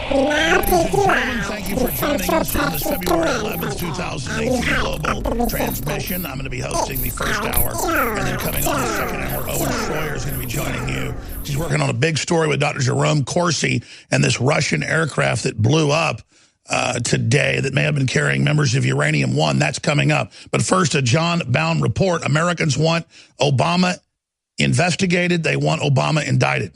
Thank you for joining us on this February 11th, 2018 global transmission. I'm going to be hosting the first hour, and then coming on the second hour, Owen Schroyer is going to be joining you. He's working on a big story with Dr. Jerome Corsi and this Russian aircraft that blew up today that may have been carrying members of Uranium One. That's coming up. But first, a John Bound report. Americans want Obama investigated. They want Obama indicted.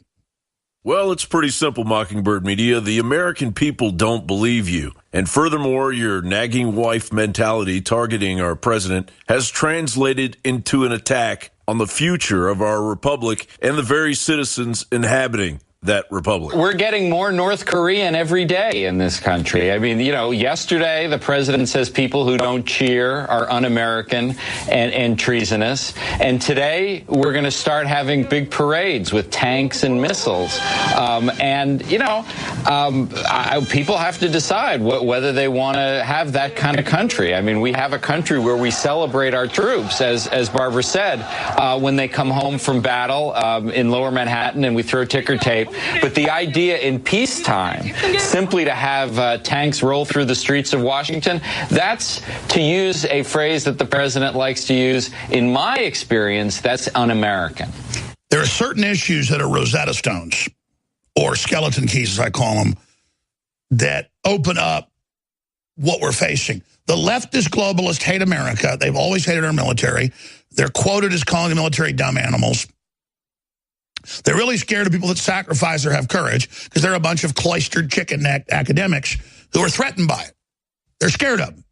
Well, it's pretty simple, Mockingbird Media. The American people don't believe you. And furthermore, your nagging wife mentality targeting our president has translated into an attack on the future of our republic and the very citizens inhabiting that republic. We're getting more North Korean every day in this country. I mean, you know, yesterday the president says people who don't cheer are un-American and treasonous. And today we're going to start having big parades with tanks and missiles. People have to decide whether they want to have that kind of country. I mean, we have a country where we celebrate our troops, as Barbara said, when they come home from battle in Lower Manhattan, and we throw ticker tape. But the idea in peacetime, simply to have tanks roll through the streets of Washington, that's, to use a phrase that the president likes to use, in my experience, that's un-American. There are certain issues that are Rosetta Stones, or skeleton keys, as I call them, that open up what we're facing. The leftist globalists hate America. They've always hated our military. They're quoted as calling the military dumb animals. They're really scared of people that sacrifice or have courage because they're a bunch of cloistered chicken-necked academics who are threatened by it. They're scared of them.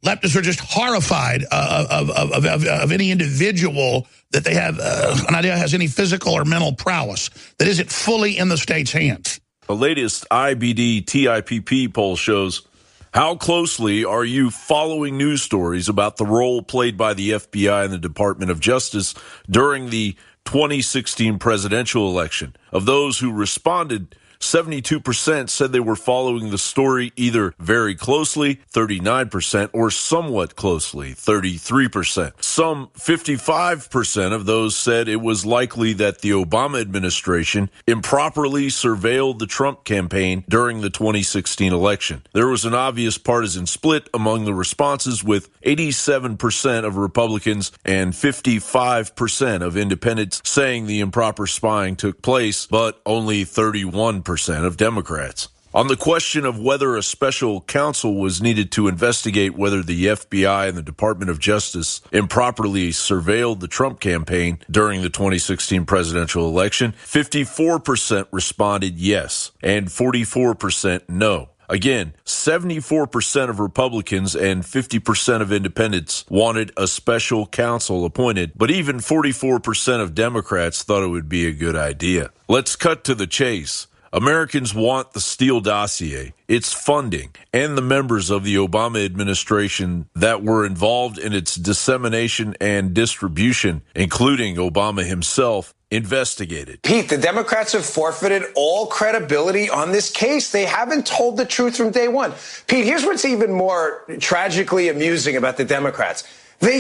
Leftists are just horrified of any individual that they have an idea has any physical or mental prowess that isn't fully in the state's hands. The latest IBD TIPP poll shows, how closely are you following news stories about the role played by the FBI and the Department of Justice during the 2016 presidential election? Of those who responded, 72% said they were following the story either very closely, 39%, or somewhat closely, 33%. Some 55% of those said it was likely that the Obama administration improperly surveilled the Trump campaign during the 2016 election. There was an obvious partisan split among the responses, with 87% of Republicans and 55% of independents saying the improper spying took place, but only 31% of Democrats. On the question of whether a special counsel was needed to investigate whether the FBI and the Department of Justice improperly surveilled the Trump campaign during the 2016 presidential election, 54% responded yes and 44% no. Again, 74% of Republicans and 50% of independents wanted a special counsel appointed, but even 44% of Democrats thought it would be a good idea. Let's cut to the chase. Americans want the Steele dossier, its funding, and the members of the Obama administration that were involved in its dissemination and distribution, including Obama himself, investigated. Pete, the Democrats have forfeited all credibility on this case. They haven't told the truth from day one. Pete, here's what's even more tragically amusing about the Democrats. They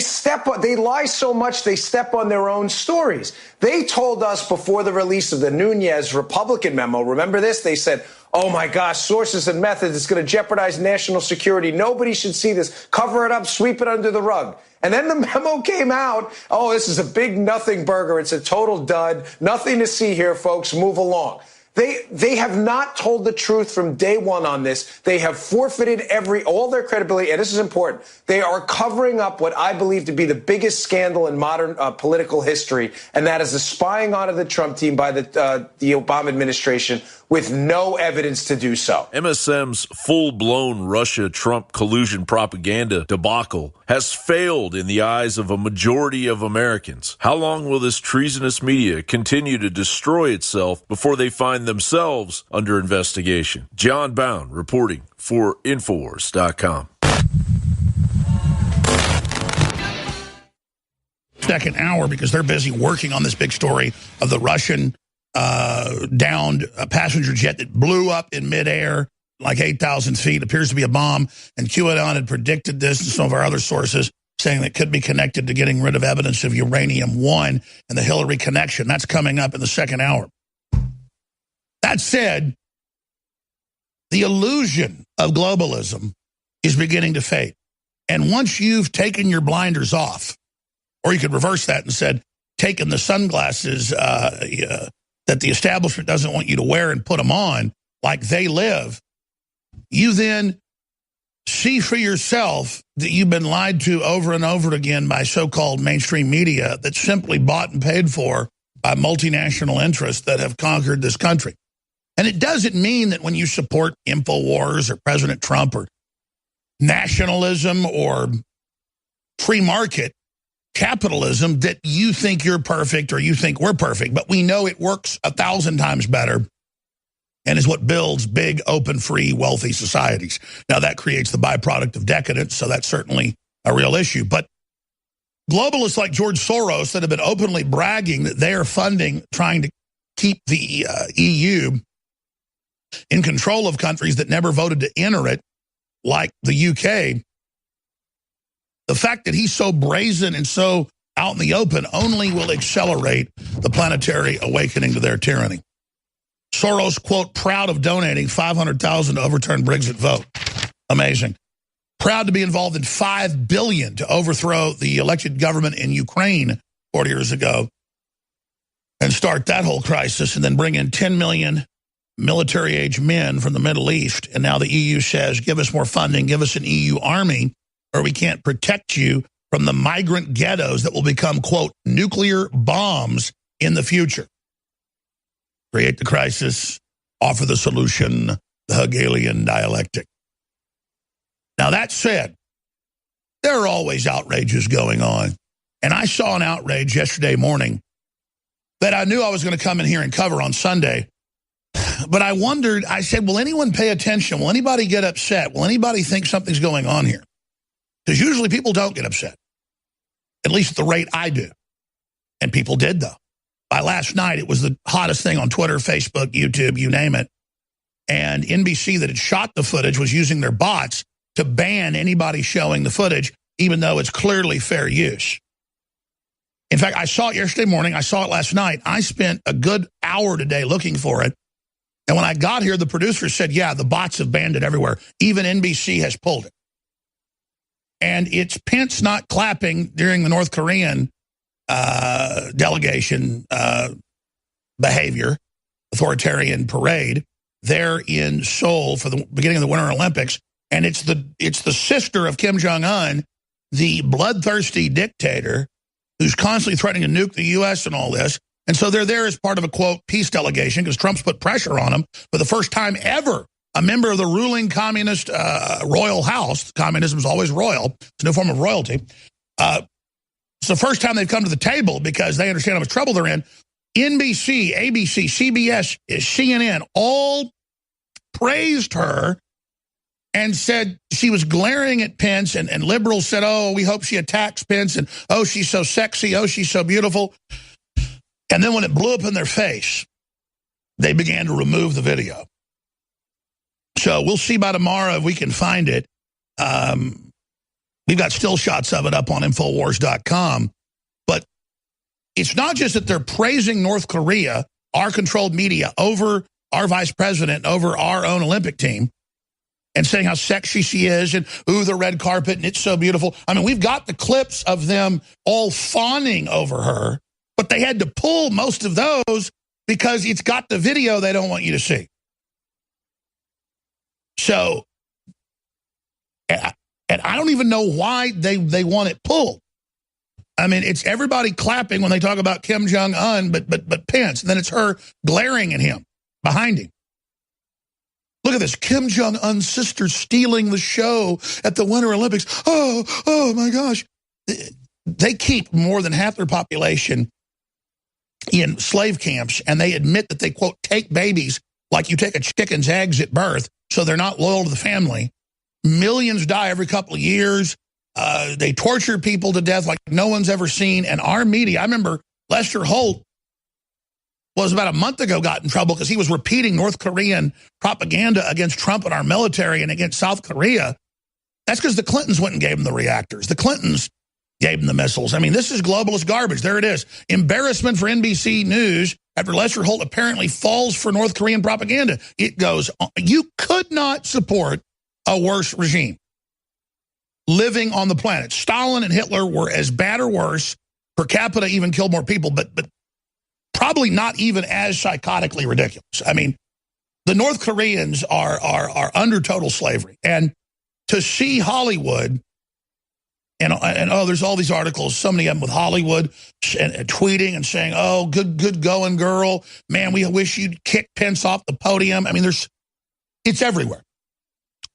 lie so much, they step on their own stories. They told us before the release of the Nunes Republican memo, remember this? They said, oh my gosh, sources and methods, it's going to jeopardize national security. Nobody should see this. Cover it up, sweep it under the rug. And then the memo came out. Oh, this is a big nothing burger. It's a total dud. Nothing to see here, folks. Move along. They have not told the truth from day one on this. They have forfeited all their credibility, and this is important. They are covering up what I believe to be the biggest scandal in modern political history, and that is the spying onto the Trump team by the Obama administration with no evidence to do so. MSM's full-blown Russia-Trump collusion propaganda debacle has failed in the eyes of a majority of Americans. How long will this treasonous media continue to destroy itself before they find themselves under investigation? John Bound reporting for Infowars.com. Second hour, because they're busy working on this big story of the Russian downed passenger jet that blew up in midair like 8,000 feet. Appears to be a bomb, and QAnon had predicted this, and some of our other sources saying that it could be connected to getting rid of evidence of Uranium One and the Hillary connection. That's coming up in the second hour. That said, The illusion of globalism is beginning to fade. And once you've taken your blinders off, or you could reverse that and said, taken the sunglasses that the establishment doesn't want you to wear and put them on like they live, you then see for yourself that you've been lied to over and over again by so-called mainstream media that's simply bought and paid for by multinational interests that have conquered this country. And it doesn't mean that when you support Infowars or President Trump or nationalism or free market capitalism that you think you're perfect or you think we're perfect. But we know it works 1,000 times better and is what builds big, open, free, wealthy societies. Now, that creates the byproduct of decadence, so that's certainly a real issue. But globalists like George Soros that have been openly bragging that they are funding, trying to keep the EU in control of countries that never voted to enter it, like the UK, the fact that he's so brazen and so out in the open only will accelerate the planetary awakening to their tyranny. Soros, quote, proud of donating $500,000 to overturn Brexit vote. Amazing. Proud to be involved in $5 billion to overthrow the elected government in Ukraine 40 years ago and start that whole crisis and then bring in 10 million military-age men from the Middle East. And now the EU says, give us more funding, give us an EU army, or we can't protect you from the migrant ghettos that will become, quote, nuclear bombs in the future. Create the crisis, offer the solution, the Hegelian dialectic. Now, that said, there are always outrages going on. And I saw an outrage yesterday morning that I knew I was going to come in here and cover on Sunday. But I wondered, I said, will anyone pay attention? Will anybody get upset? Will anybody think something's going on here? Because usually people don't get upset, at least at the rate I do. And people did, though. By last night, it was the hottest thing on Twitter, Facebook, YouTube, you name it. And NBC that had shot the footage was using their bots to ban anybody showing the footage, even though it's clearly fair use. In fact, I saw it yesterday morning. I saw it last night. I spent a good hour today looking for it. And when I got here, the producer said, yeah, the bots have banned it everywhere. Even NBC has pulled it. And it's Pence not clapping during the North Korean delegation behavior, authoritarian parade there in Seoul for the beginning of the Winter Olympics. And it's the sister of Kim Jong-un, the bloodthirsty dictator who's constantly threatening to nuke the U.S. and all this. And so they're there as part of a, quote, peace delegation because Trump's put pressure on them for the first time ever. A member of the ruling communist royal house. Communism is always royal. It's a new form of royalty. It's the first time they've come to the table because they understand how much trouble they're in. NBC, ABC, CBS, CNN all praised her and said she was glaring at Pence, and liberals said, oh, we hope she attacks Pence, and oh, she's so sexy, oh, she's so beautiful. And then when it blew up in their face, they began to remove the video. So we'll see by tomorrow if we can find it. We've got still shots of it up on Infowars.com. But it's not just that they're praising North Korea, our controlled media, over our vice president, over our own Olympic team, and saying how sexy she is, and ooh, the red carpet, and it's so beautiful. I mean, we've got the clips of them all fawning over her, but they had to pull most of those because it's got the video they don't want you to see. So, and I don't even know why they want it pulled. I mean, it's everybody clapping when they talk about Kim Jong-un, but Pence, and then it's her glaring at him, behind him. Look at this, Kim Jong-un's sister stealing the show at the Winter Olympics. Oh my gosh. They keep more than half their population in slave camps, and they admit that they, quote, take babies like you take a chicken's eggs at birth, so they're not loyal to the family. Millions die every couple of years. They torture people to death like no one's ever seen. And our media, I remember Lester Holt was about a month ago got in trouble because he was repeating North Korean propaganda against Trump and our military and against South Korea. That's because the Clintons went and gave them the reactors. The Clintons gave them the missiles. I mean, this is globalist garbage. There it is. Embarrassment for NBC News after Lester Holt apparently falls for North Korean propaganda. It goes on. You could not support a worse regime living on the planet. Stalin and Hitler were as bad or worse. Per capita even killed more people, but probably not even as psychotically ridiculous. I mean, the North Koreans are under total slavery. And to see Hollywood, and oh, there's all these articles, so many of them with Hollywood and tweeting and saying, oh, good going, girl. Man, we wish you'd kick Pence off the podium. I mean, it's everywhere.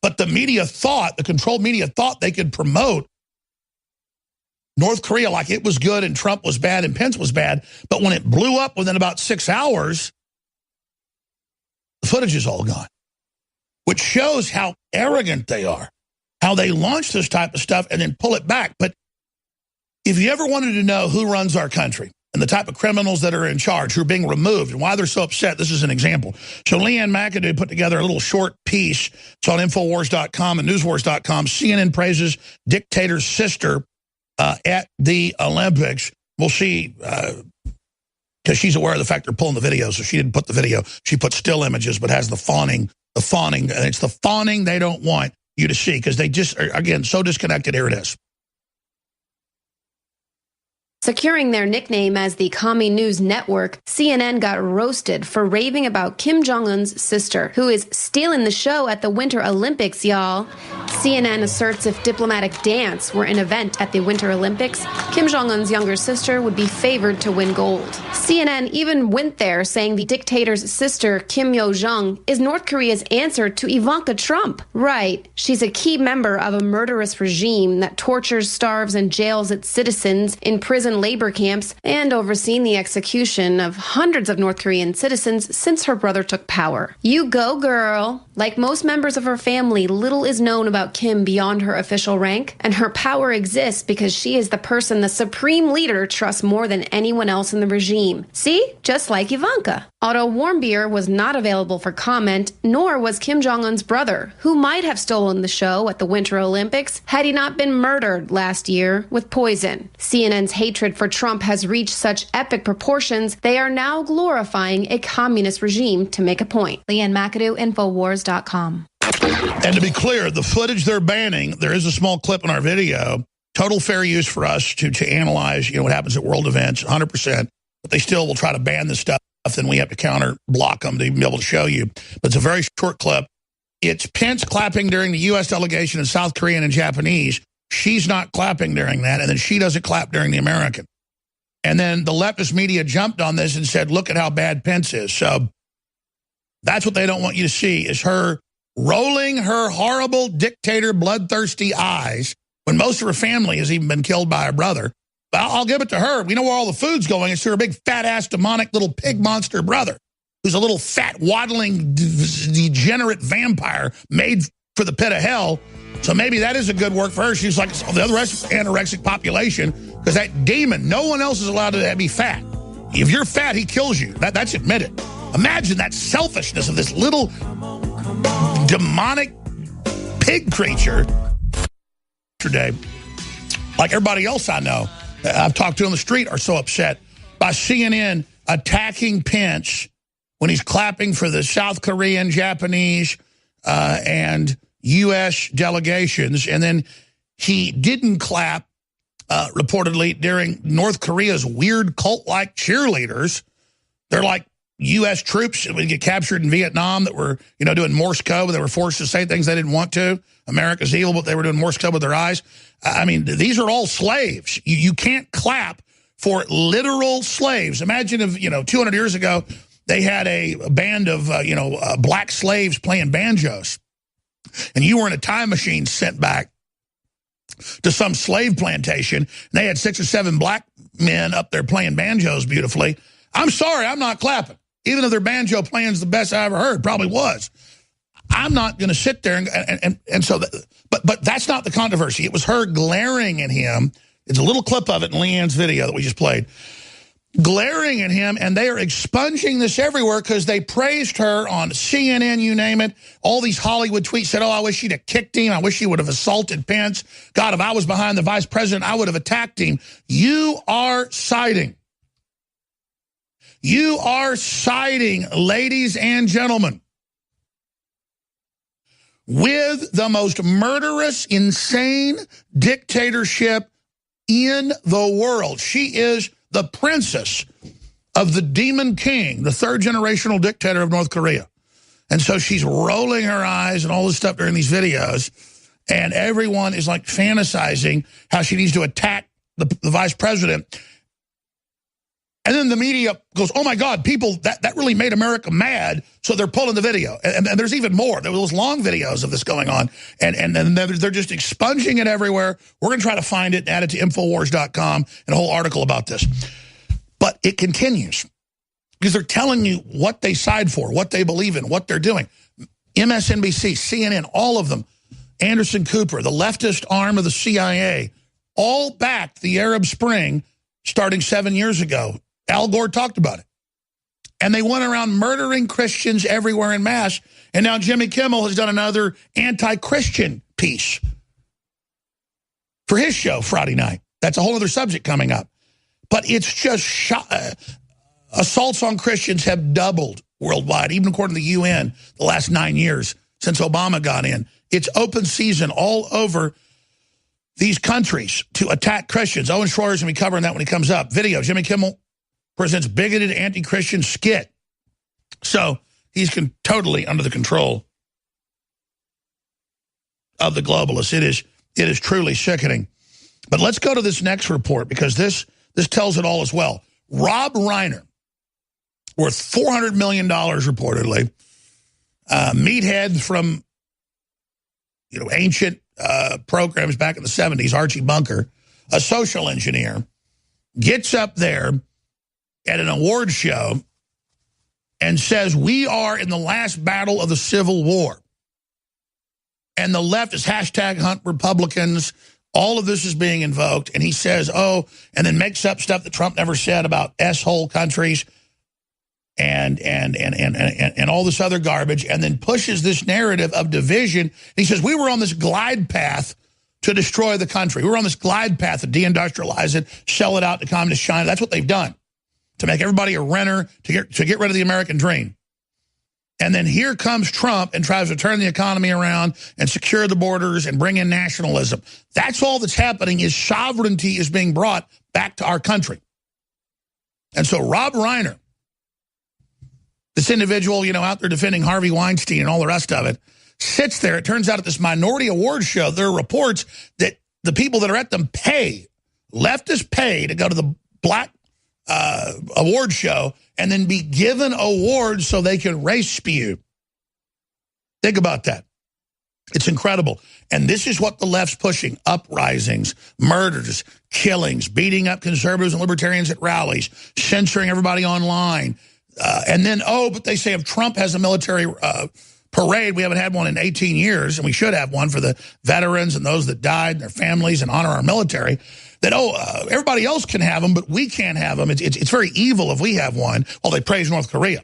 But the media thought, the controlled media thought they could promote North Korea like it was good and Trump was bad and Pence was bad. But when it blew up within about 6 hours, the footage is all gone, which shows how arrogant they are, how they launch this type of stuff and then pull it back. But if you ever wanted to know who runs our country and the type of criminals that are in charge, who are being removed, and why they're so upset, this is an example. So Leanne McAdoo put together a little short piece. It's on Infowars.com and Newswars.com. CNN praises dictator's sister at the Olympics. We'll see, because she's aware of the fact they're pulling the video, so she didn't put the video. She put still images, but has the fawning, and it's the fawning they don't want you to see, because they just are, again, so disconnected. Here it is. Securing their nickname as the Commie News Network, CNN got roasted for raving about Kim Jong-un's sister, who is stealing the show at the Winter Olympics, y'all. CNN asserts if diplomatic dance were an event at the Winter Olympics, Kim Jong-un's younger sister would be favored to win gold. CNN even went there, saying the dictator's sister, Kim Yo-jong, is North Korea's answer to Ivanka Trump. Right, she's a key member of a murderous regime that tortures, starves, and jails its citizens in prison labor camps, and overseen the execution of hundreds of North Korean citizens since her brother took power. You go, girl. Like most members of her family, little is known about Kim beyond her official rank, and her power exists because she is the person the supreme leader trusts more than anyone else in the regime. See? Just like Ivanka. Otto Warmbier was not available for comment, nor was Kim Jong-un's brother, who might have stolen the show at the Winter Olympics had he not been murdered last year with poison. CNN's hatred for Trump has reached such epic proportions, they are now glorifying a communist regime to make a point. Leanne McAdoo, Infowars.com. And to be clear, the footage they're banning, there is a small clip in our video, total fair use for us to analyze, what happens at world events, 100%, but they still will try to ban this stuff, then we have to counter block them to even be able to show you. But it's a very short clip. It's Pence clapping during the U.S. delegation in South Korean and Japanese. She's not clapping during that, and then she doesn't clap during the American. And then the leftist media jumped on this and said, look at how bad Pence is. So that's what they don't want you to see, is her rolling her horrible dictator bloodthirsty eyes when most of her family has even been killed by her brother. But I'll give it to her. We know where all the food's going. It's to her big fat-ass demonic little pig monster brother, who's a little fat, waddling, degenerate vampire made for the pit of hell. So maybe that is a good work for her. She's like the other rest of the anorexic population, because that demon, no one else is allowed to be fat. If you're fat, he kills you. That's admitted. Imagine that selfishness of this little demonic pig creature. Yesterday, like everybody else I know, I've talked to on the street, are so upset by CNN attacking Pence when he's clapping for the South Korean, Japanese, and U.S. delegations. And then he didn't clap, reportedly, during North Korea's weird cult-like cheerleaders. They're like U.S. troops that would get captured in Vietnam that were, doing Morse code. They were forced to say things they didn't want to. America's evil, but they were doing Morse code with their eyes. I mean, these are all slaves. You can't clap for literal slaves. Imagine if, 200 years ago, they had a band of, black slaves playing banjos, and you were in a time machine sent back to some slave plantation, and they had 6 or 7 black men up there playing banjos beautifully. I'm sorry, I'm not clapping. Even if their banjo playing's the best I ever heard, probably was. I'm not going to sit there and so, but that's not the controversy. It was her glaring at him. It's a little clip of it in Leanne's video that we just played. Glaring at him, and they are expunging this everywhere because they praised her on CNN, you name it. All these Hollywood tweets said, oh, I wish she'd have kicked him. I wish she would have assaulted Pence. God, if I was behind the vice president, I would have attacked him. You are citing You are siding, ladies and gentlemen, with the most murderous, insane dictatorship in the world. She is the princess of the demon king, the third generational dictator of North Korea. And so she's rolling her eyes and all this stuff during these videos, and everyone is like fantasizing how she needs to attack the vice president. And then the media goes, oh my God, people, that really made America mad, so they're pulling the video. And there's even more. There were those long videos of this going on, and they're just expunging it everywhere. We're going to try to find it and add it to Infowars.com and a whole article about this. But it continues, because they're telling you what they side for, what they believe in, what they're doing. MSNBC, CNN, all of them, Anderson Cooper, the leftist arm of the CIA, all backed the Arab Spring starting 7 years ago. Al Gore talked about it. And they went around murdering Christians everywhere in mass. And now Jimmy Kimmel has done another anti-Christian piece for his show Friday night. That's a whole other subject coming up. But it's just assaults on Christians have doubled worldwide, even according to the UN, the last 9 years since Obama got in. It's open season all over these countries to attack Christians. Owen Schroyer's going to be covering that when he comes up. Video, Jimmy Kimmel presents bigoted anti-Christian skit. So he's totally under the control of the globalists. It is truly sickening. But let's go to this next report, because this tells it all as well. Rob Reiner, worth $400 million reportedly, meathead from ancient programs back in the 70s, Archie Bunker, a social engineer, gets up there at an award show and says, we are in the last battle of the Civil War. And the left is hashtag hunt Republicans. All of this is being invoked. And he says, and then makes up stuff that Trump never said about S-hole countries and all this other garbage, and then pushes this narrative of division. He says, we were on this glide path to destroy the country. We were on this glide path to deindustrialize it, sell it out to communist China. That's what they've done, to make everybody a renter, to get rid of the American dream. And then here comes Trump and tries to turn the economy around and secure the borders and bring in nationalism. That's all that's happening, is sovereignty is being brought back to our country. And so Rob Reiner, this individual, out there defending Harvey Weinstein and all the rest of it, sits there. It turns out at this minority award show, there are reports that the people that are at them leftists pay to go to the black award show and then be given awards so they can race spew. Think about that. It's incredible. And this is what the left's pushing: uprisings, murders, killings, beating up conservatives and libertarians at rallies, censoring everybody online. And then, but they say if Trump has a military parade, we haven't had one in 18 years, and we should have one for the veterans and those that died and their families and honor our military, that, everybody else can have them, but we can't have them. It's very evil if we have one, while they praise North Korea.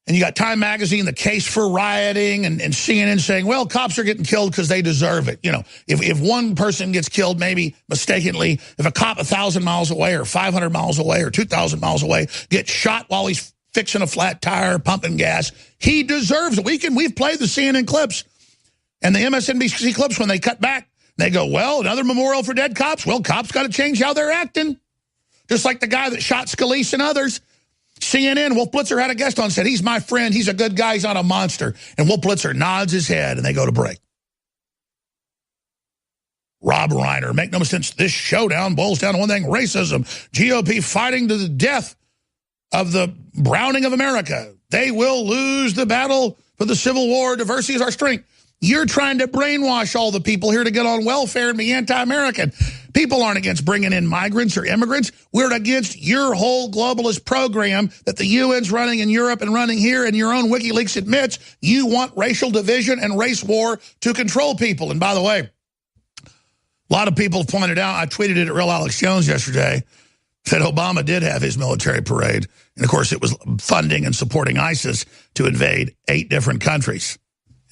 And you got Time Magazine, the case for rioting, and CNN saying, well, cops are getting killed because they deserve it. If one person gets killed, maybe mistakenly, if a cop 1,000 miles away or 500 miles away or 2,000 miles away gets shot while he's fixing a flat tire, pumping gas, he deserves it. We've played the CNN clips and the MSNBC clips when they cut back. They go, well, another memorial for dead cops. Well, cops got to change how they're acting. Just like the guy that shot Scalise and others. CNN, Wolf Blitzer had a guest on, said, he's my friend, he's a good guy, he's not a monster. And Wolf Blitzer nods his head, and they go to break. Rob Reiner, make no sense, this showdown boils down to one thing: racism. GOP fighting to the death of the browning of America. They will lose the battle for the Civil War. Diversity is our strength. You're trying to brainwash all the people here to get on welfare and be anti-American. People aren't against bringing in migrants or immigrants. We're against your whole globalist program that the UN's running in Europe and running here, and your own WikiLeaks admits you want racial division and race war to control people. And by the way, a lot of people have pointed out, I tweeted it at Real Alex Jones yesterday, that Obama did have his military parade. And, of course, it was funding and supporting ISIS to invade 8 different countries.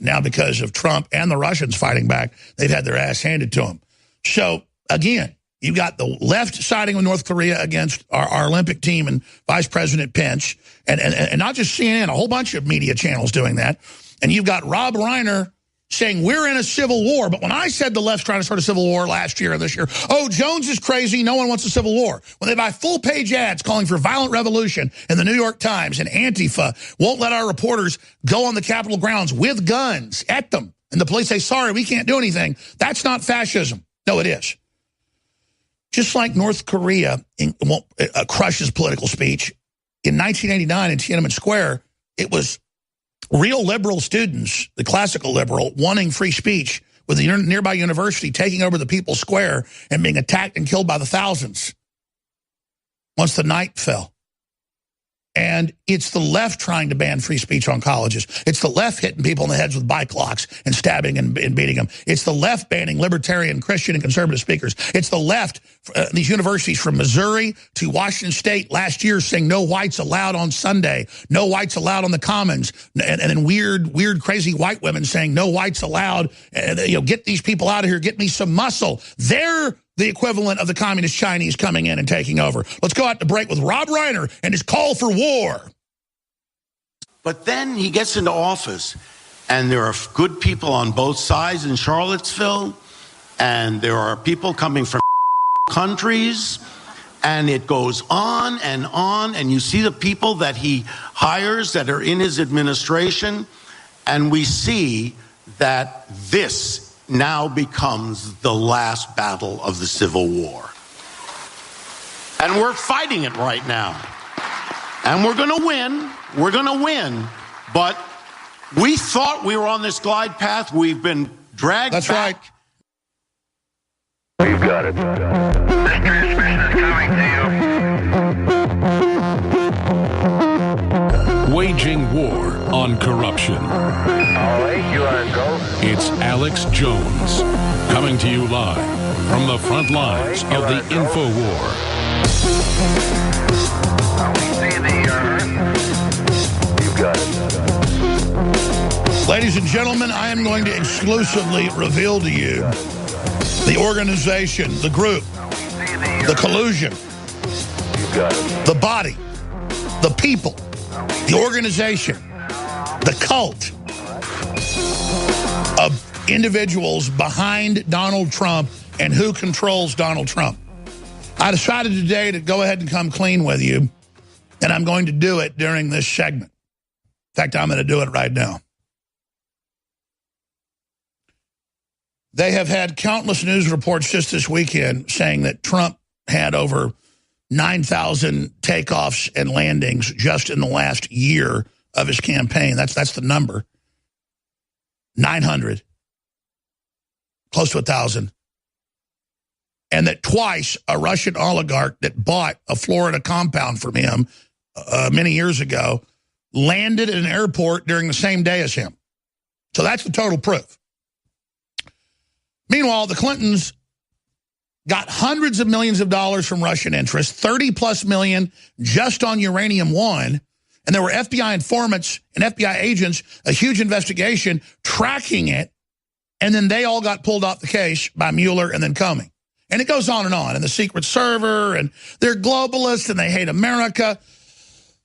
Now, because of Trump and the Russians fighting back, they've had their ass handed to them. So, again, You've got the left siding with North Korea against our Olympic team and Vice President Pence, and not just CNN, a whole bunch of media channels doing that. And you've got Rob Reiner saying we're in a civil war. But when I said the left's trying to start a civil war last year and this year, oh, Jones is crazy, no one wants a civil war. When they buy full-page ads calling for violent revolution in the New York Times, and Antifa won't let our reporters go on the Capitol grounds with guns at them, and the police say, sorry, we can't do anything, that's not fascism. No, it is. Just like North Korea crushes political speech, in 1989 in Tiananmen Square, it was real liberal students, the classical liberal, wanting free speech with the nearby university taking over the People's Square and being attacked and killed by the thousands once the night fell. And it's the left trying to ban free speech on colleges. It's the left hitting people in the heads with bike locks and stabbing and beating them. It's the left banning libertarian, Christian, and conservative speakers. It's the left, these universities from Missouri to Washington State last year saying no whites allowed on Sunday, no whites allowed on the commons, and then weird, crazy white women saying no whites allowed, get these people out of here, get me some muscle. They're the equivalent of the communist Chinese coming in and taking over. Let's go out to break with Rob Reiner and his call for war. But then he gets into office, and there are good people on both sides in Charlottesville, and there are people coming from countries, and it goes on, and you see the people that he hires that are in his administration, and we see that this now becomes the last battle of the Civil War. And we're fighting it right now. And we're going to win. We're going to win. But we thought we were on this glide path. We've been dragged back. That's right. We've got it. This transmission is coming to you. Waging war on corruption. All right, you are go. It's Alex Jones, coming to you live from the front lines of the Infowar. We see the You've got it. Ladies and gentlemen, I am going to exclusively reveal to you the organization, the group, the collusion, the body, the people, the organization, the cult of individuals behind Donald Trump and who controls Donald Trump. I decided today to go ahead and come clean with you, and I'm going to do it during this segment. In fact, I'm going to do it right now. They have had countless news reports just this weekend saying that Trump had over 9,000 takeoffs and landings just in the last year of his campaign. That's the number. 900. Close to 1,000. And that twice a Russian oligarch that bought a Florida compound from him many years ago landed at an airport during the same day as him. So that's the total proof. Meanwhile, the Clintons got hundreds of millions of dollars from Russian interests, 30+ million just on Uranium One. And there were FBI informants and FBI agents, a huge investigation tracking it. And then they all got pulled off the case by Mueller and then Comey. And it goes on. And the Secret Server, and they're globalists and they hate America.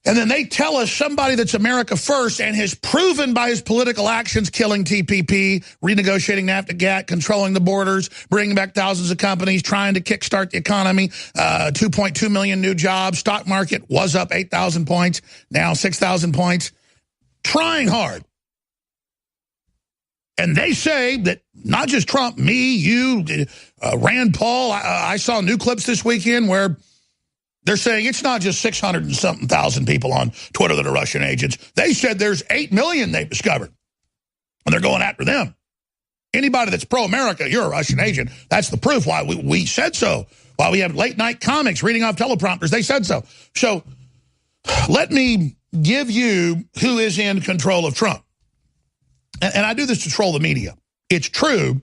And then they tell us somebody that's America first and has proven by his political actions, killing TPP, renegotiating NAFTA GATT, controlling the borders, bringing back thousands of companies, trying to kickstart the economy, 2.2 million new jobs, stock market was up 8,000 points, now 6,000 points, trying hard. And they say that not just Trump, me, you, Rand Paul, I saw new clips this weekend where they're saying it's not just 600 and something thousand people on Twitter that are Russian agents. They said there's 8 million they've discovered, and they're going after them. Anybody that's pro-America, you're a Russian agent. That's the proof why we said so. Why we have late-night comics reading off teleprompters. They said so. So let me give you who is in control of Trump. And I do this to troll the media. It's true,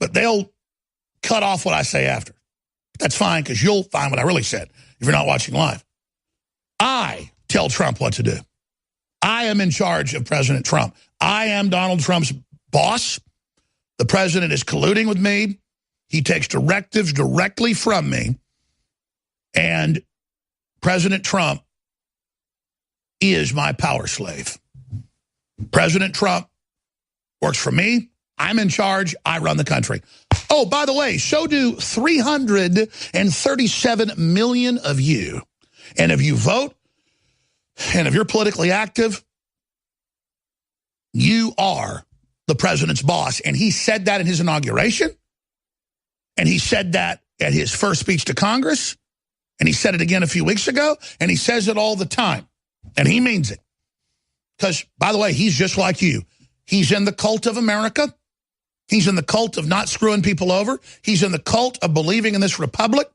but they'll cut off what I say after. That's fine, because you'll find what I really said if you're not watching live. I tell Trump what to do. I am in charge of President Trump. I am Donald Trump's boss. The president is colluding with me. He takes directives directly from me. And President Trump is my power slave. President Trump works for me. I'm in charge. I run the country. Oh, by the way, so do 337 million of you. And if you vote, and if you're politically active, you are the president's boss. And he said that in his inauguration. And he said that at his first speech to Congress. And he said it again a few weeks ago. And he says it all the time. And he means it. Because, by the way, he's just like you. He's in the cult of America. He's in the cult of not screwing people over. He's in the cult of believing in this republic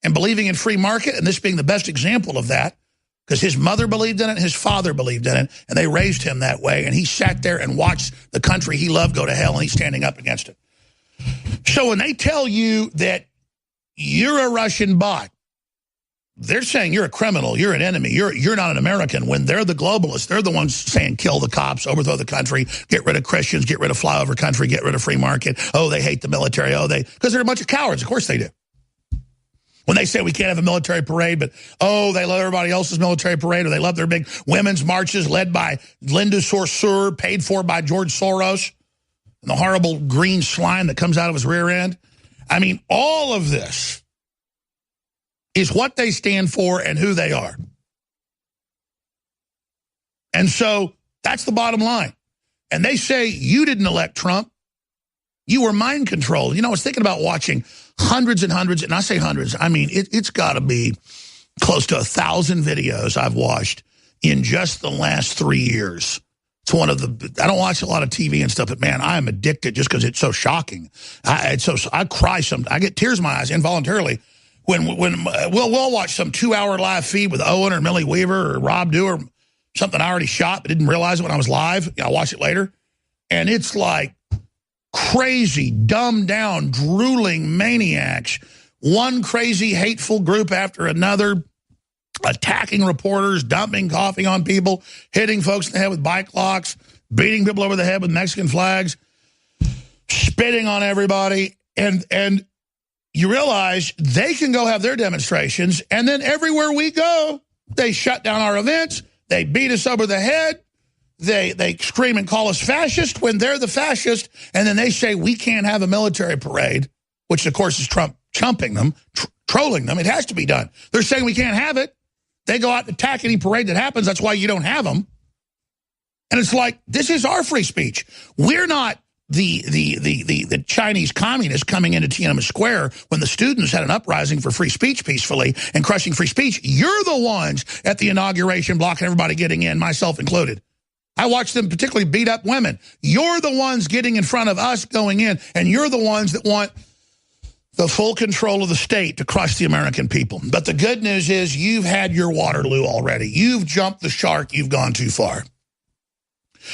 and believing in free market, and this being the best example of that, because his mother believed in it, his father believed in it, and they raised him that way, and he sat there and watched the country he loved go to hell, and he's standing up against it. So when they tell you that you're a Russian bot, they're saying you're a criminal, you're an enemy, you're not an American. When they're the globalists, they're the ones saying kill the cops, overthrow the country, get rid of Christians, get rid of flyover country, get rid of free market. Oh, they hate the military. Oh, because they're a bunch of cowards. Of course they do. When they say we can't have a military parade, but, oh, they love everybody else's military parade, or they love their big women's marches led by Linda Sarsour, paid for by George Soros, and the horrible green slime that comes out of his rear end. I mean, all of this is what they stand for and who they are. And so that's the bottom line. And they say you didn't elect Trump. You were mind controlled. You know, I was thinking about watching hundreds and hundreds, and I say hundreds, I mean, it's got to be close to 1,000 videos I've watched in just the last 3 years. It's one of the, I don't watch a lot of TV and stuff, but man, I am addicted just because it's so shocking. I cry I get tears in my eyes involuntarily when we'll watch some 2-hour live feed with Owen or Millie Weaver or Rob Dew, something I already shot but didn't realize it when I was live. I'll watch it later. And it's like crazy, dumbed down, drooling maniacs. One crazy, hateful group after another, attacking reporters, dumping coffee on people, hitting folks in the head with bike locks, beating people over the head with Mexican flags, spitting on everybody. And you realize they can go have their demonstrations, and then everywhere we go, they shut down our events, they beat us over the head, they scream and call us fascist when they're the fascist, and then they say we can't have a military parade, which, of course, is Trump chumping them, trolling them. It has to be done. They're saying we can't have it. They go out and attack any parade that happens. That's why you don't have them. And it's like, this is our free speech. We're not the Chinese communists coming into Tiananmen Square when the students had an uprising for free speech peacefully and crushing free speech. You're the ones at the inauguration blocking everybody getting in, myself included. I watched them particularly beat up women. You're the ones getting in front of us going in, and you're the ones that want the full control of the state to crush the American people. But the good news is you've had your Waterloo already. You've jumped the shark. You've gone too far.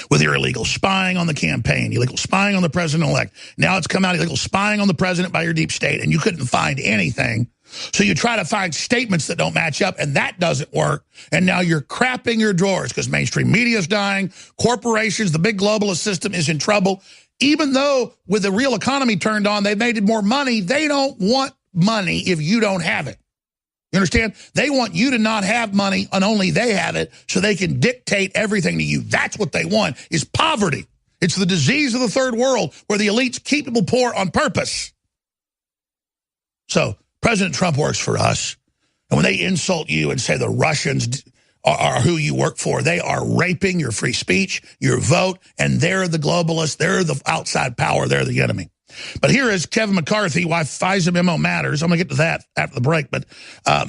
With your illegal spying on the campaign, illegal spying on the president-elect. Now it's come out illegal spying on the president by your deep state, and you couldn't find anything. So you try to find statements that don't match up, and that doesn't work. And now you're crapping your drawers because mainstream media is dying. Corporations, the big globalist system is in trouble. Even though with the real economy turned on, they've made more money, they don't want money if you don't have it. You understand? They want you to not have money and only they have it so they can dictate everything to you. That's what they want, is poverty. It's the disease of the third world where the elites keep people poor on purpose. So President Trump works for us. And when they insult you and say the Russians are who you work for, they are raping your free speech, your vote, and they're the globalists. They're the outside power. They're the enemy. But here is Kevin McCarthy, why FISA memo matters. I'm going to get to that after the break. But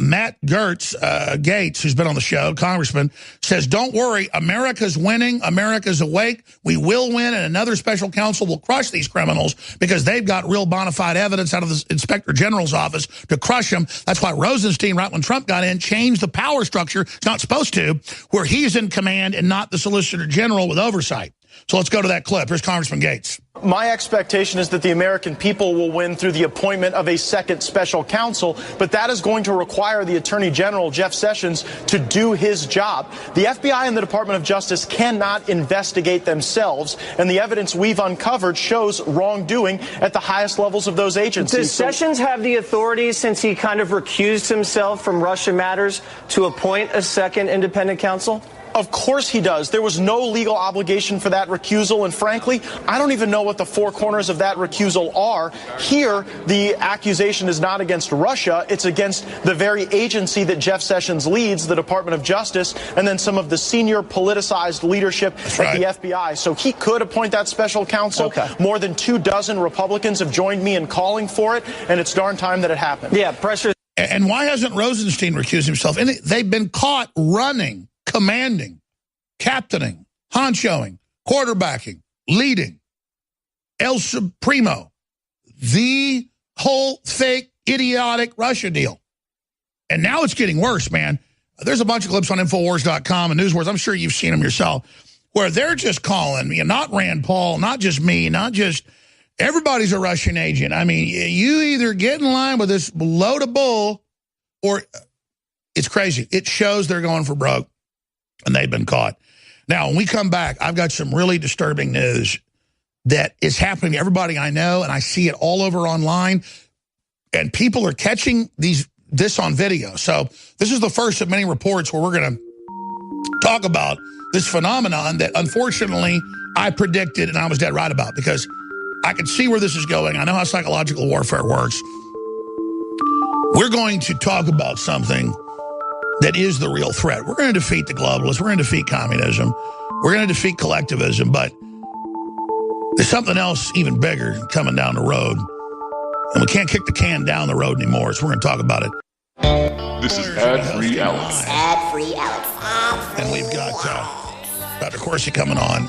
Matt Gaetz, who's been on the show, congressman, says, don't worry, America's winning. America's awake. We will win, and another special counsel will crush these criminals because they've got real bona fide evidence out of the Inspector General's office to crush them. That's why Rosenstein, right when Trump got in, changed the power structure. It's not supposed to, where he's in command and not the Solicitor General with oversight. So let's go to that clip. Here's Congressman Gates. My expectation is that the American people will win through the appointment of a second special counsel, but that is going to require the Attorney General, Jeff Sessions, to do his job. The FBI and the Department of Justice cannot investigate themselves, and the evidence we've uncovered shows wrongdoing at the highest levels of those agencies. Does Sessions have the authority, since he kind of recused himself from Russia Matters, to appoint a second independent counsel? Of course he does. There was no legal obligation for that recusal, and frankly, I don't even know what the four corners of that recusal are. Here, the accusation is not against Russia, it's against the very agency that Jeff Sessions leads, the Department of Justice, and then some of the senior politicized leadership at the FBI. So he could appoint that special counsel. More than 24 Republicans have joined me in calling for it, and it's darn time that it happened. Yeah, pressure. And why hasn't Rosenstein recused himself? And they've been caught running, commanding, captaining, honchoing, quarterbacking, leading, El Supremo, the whole fake, idiotic Russia deal. And now it's getting worse, man. There's a bunch of clips on Infowars.com and NewsWars. I'm sure you've seen them yourself, where they're just calling me, not Rand Paul, not just me, not just everybody's a Russian agent. I mean, you either get in line with this load of bull or it's crazy. It shows they're going for broke. And they've been caught. Now, when we come back, I've got some really disturbing news that is happening to everybody I know, and I see it all over online. And people are catching this on video. So this is the first of many reports where we're going to talk about this phenomenon that, unfortunately, I predicted and I was dead right about, because I can see where this is going. I know how psychological warfare works. We're going to talk about something that is the real threat. We're going to defeat the globalists. We're going to defeat communism. We're going to defeat collectivism. But there's something else even bigger coming down the road. And we can't kick the can down the road anymore. So we're going to talk about it. This is Ad-Free Alex. Ad-Free Alex. And we've got Dr. Corsi coming on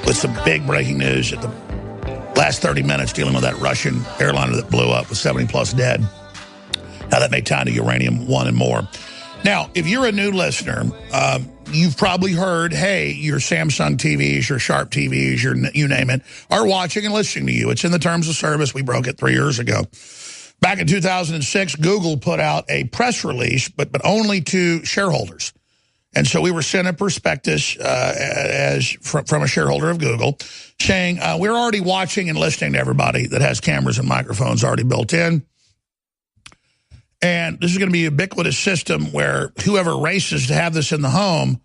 with some big breaking news at the last 30 minutes dealing with that Russian airliner that blew up with 70-plus dead. How that may tie to uranium one and more. Now, if you're a new listener, you've probably heard, hey, your Samsung TVs, your Sharp TVs, you name it, are watching and listening to you. It's in the terms of service. We broke it 3 years ago. Back in 2006, Google put out a press release, but only to shareholders. And so we were sent a prospectus from a shareholder of Google saying, we're already watching and listening to everybody that has cameras and microphones already built in. And this is going to be a ubiquitous system where whoever races to have this in the home,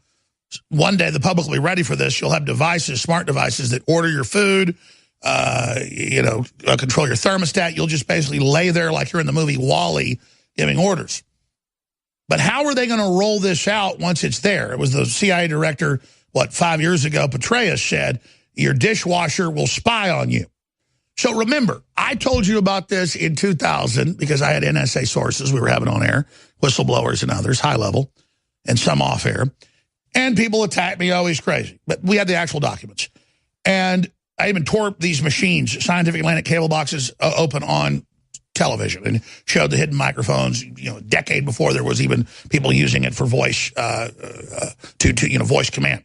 one day the public will be ready for this. You'll have devices, smart devices that order your food, control your thermostat. You'll just basically lay there like you're in the movie WALL-E giving orders. But how are they going to roll this out once it's there? It was the CIA director, 5 years ago, Petraeus said, your dishwasher will spy on you. So remember, I told you about this in 2000 because I had NSA sources we were having on air, whistleblowers and others, high level, and some off air. And people attacked me, always crazy. But we had the actual documents. And I even tore these machines, Scientific Atlantic cable boxes, open on television and showed the hidden microphones, a decade before there was even people using it for voice, voice command.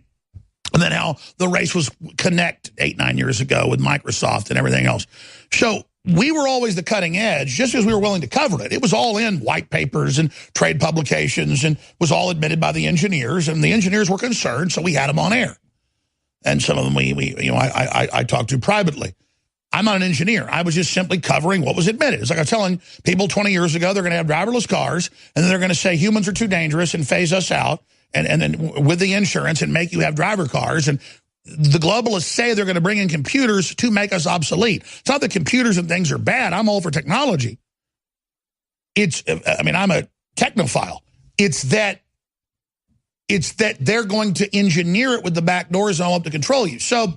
And then how the race was Connect 8-9 years ago with Microsoft and everything else. So we were always the cutting edge, just as we were willing to cover it. It was all in white papers and trade publications and was all admitted by the engineers. And the engineers were concerned, so we had them on air. And some of them I talked to privately. I'm not an engineer. I was just simply covering what was admitted. It's like I was telling people 20 years ago they're going to have driverless cars, and then they're going to say humans are too dangerous and phase us out. And then with the insurance and make you have driver cars. And the globalists say they're going to bring in computers to make us obsolete. It's not that computers and things are bad. I'm all for technology. I'm a technophile. It's that they're going to engineer it with the back doors and all up to control you. So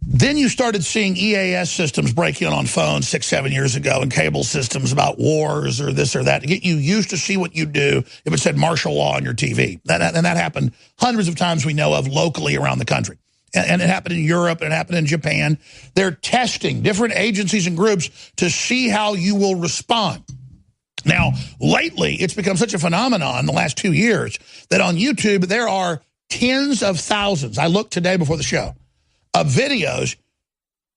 then you started seeing EAS systems break in on phones 6-7 years ago and cable systems about wars or this or that to get you used to see what you do if it said martial law on your TV. And that happened hundreds of times we know of locally around the country. And it happened in Europe and it happened in Japan. They're testing different agencies and groups to see how you will respond. Now, lately, it's become such a phenomenon in the last 2 years that on YouTube there are tens of thousands, I looked today before the show, of videos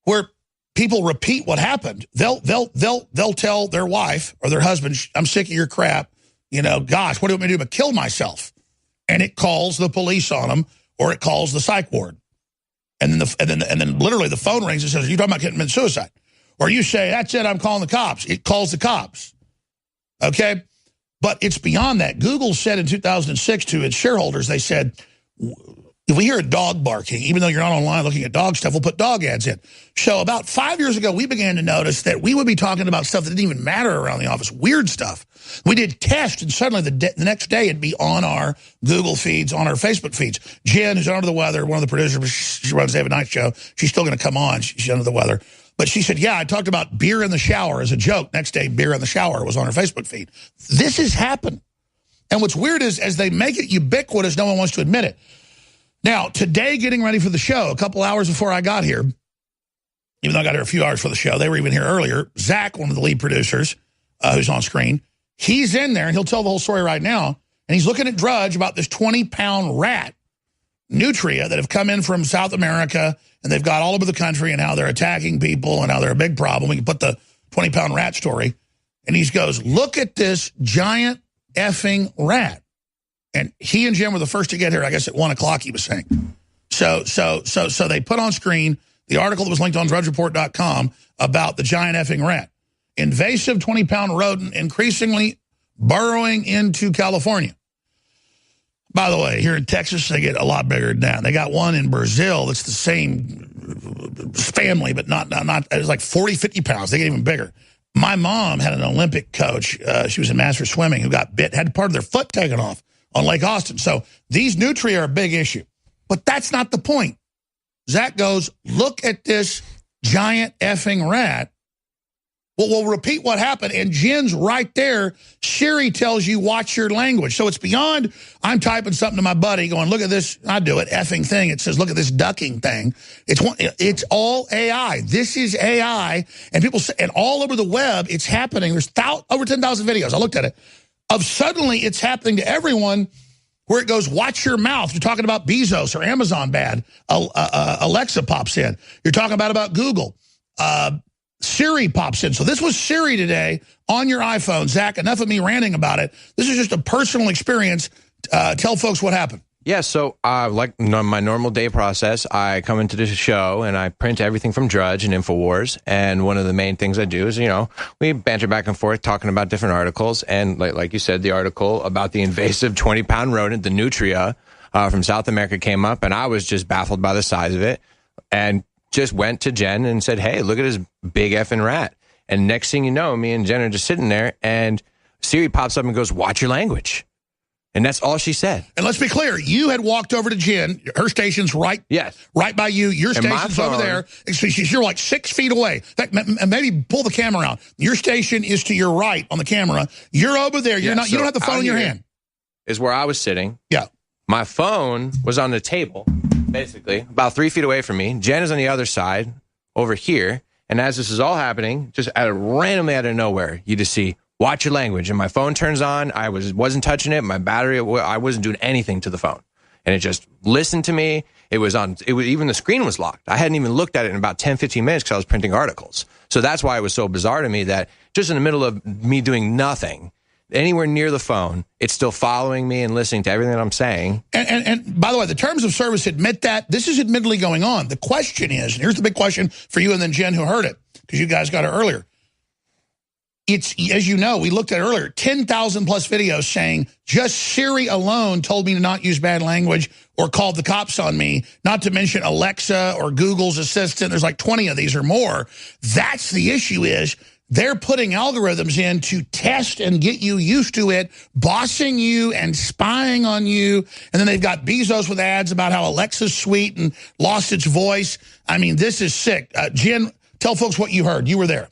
where people repeat what happened. They'll tell their wife or their husband, I'm sick of your crap. You know, gosh, what do you want me to do but kill myself? And it calls the police on them, or it calls the psych ward. And then literally the phone rings and says, are you talking about committing suicide? Or you say, that's it, I'm calling the cops. It calls the cops. Okay? But it's beyond that. Google said in 2006 to its shareholders, they said, if we hear a dog barking, even though you're not online looking at dog stuff, we'll put dog ads in. So about 5 years ago, we began to notice that we would be talking about stuff that didn't even matter around the office, weird stuff. We did tests, and suddenly the next day it'd be on our Google feeds, on our Facebook feeds. Jen, who's under the weather, one of the producers, she runs the David Night Show. She's still going to come on. She's under the weather. But she said, yeah, I talked about beer in the shower as a joke. Next day, beer in the shower was on her Facebook feed. This has happened. And what's weird is, as they make it ubiquitous, no one wants to admit it. Now, today, getting ready for the show, a couple hours before I got here, even though I got here a few hours for the show, they were even here earlier, Zach, one of the lead producers, who's on screen, he's in there, and he'll tell the whole story right now, and he's looking at Drudge about this 20-pound rat, nutria, that have come in from South America, and they've got all over the country, and how they're attacking people, and how they're a big problem. We can put the 20-pound rat story. And he goes, look at this giant effing rat. And he and Jim were the first to get here, I guess, at 1 o'clock, he was saying. So they put on screen the article that was linked on drudgereport.com about the giant effing rat. Invasive 20-pound rodent increasingly burrowing into California. By the way, here in Texas, they get a lot bigger than that. They got one in Brazil that's the same family, but not it's like 40, 50 pounds. They get even bigger. My mom had an Olympic coach. She was in master swimming who got bit, had part of their foot taken off on Lake Austin. So these nutria are a big issue. But that's not the point. Zach goes, look at this giant effing rat. Well, we'll repeat what happened, and Jen's right there. Siri tells you, watch your language. So it's beyond, I'm typing something to my buddy going, look at this, I do it, effing thing. It says, look at this ducking thing. It's all AI. This is AI. And people say, and all over the web, it's happening. There's over 10,000 videos. I looked at it. Of suddenly, it's happening to everyone where it goes, watch your mouth. You're talking about Bezos or Amazon bad. Alexa pops in. You're talking about Google. Siri pops in. So this was Siri today on your iPhone. Zach, enough of me ranting about it. This is just a personal experience. Tell folks what happened. Yeah, so like my normal day process, I come into the show and I print everything from Drudge and Infowars. And one of the main things I do is, we banter back and forth talking about different articles. And like you said, the article about the invasive 20-pound rodent, the nutria from South America came up. And I was just baffled by the size of it. And just went to Jen and said, hey, look at this big effing rat. And next thing you know, me and Jen are just sitting there, and Siri pops up and goes, watch your language. And that's all she said. And let's be clear, you had walked over to Jen. Her station's right by you. Your station's over there. So you're like 6 feet away. Maybe pull the camera out. Your station is to your right on the camera. You're over there. You don't have the phone in your hand. Is where I was sitting. Yeah. My phone was on the table, basically, about 3 feet away from me. Jen is on the other side, over here. And as this is all happening, just randomly out of nowhere, you just see, watch your language. And my phone turns on. I wasn't touching it. My battery, I wasn't doing anything to the phone. And it just listened to me. Even the screen was locked. I hadn't even looked at it in about 10, 15 minutes because I was printing articles. So that's why it was so bizarre to me that just in the middle of me doing nothing, anywhere near the phone, it's still following me and listening to everything that I'm saying. And by the way, the terms of service admit that. This is admittedly going on. The question is, and here's the big question for you and then Jen who heard it, because you guys got it earlier. It's, as you know, we looked at it earlier, 10,000 plus videos saying just Siri alone told me to not use bad language or called the cops on me, not to mention Alexa or Google's assistant. There's like 20 of these or more. That's the issue is, they're putting algorithms in to test and get you used to it, bossing you and spying on you. And then they've got Bezos with ads about how Alexa's sweet and lost its voice. I mean, this is sick. Jen, tell folks what you heard. You were there.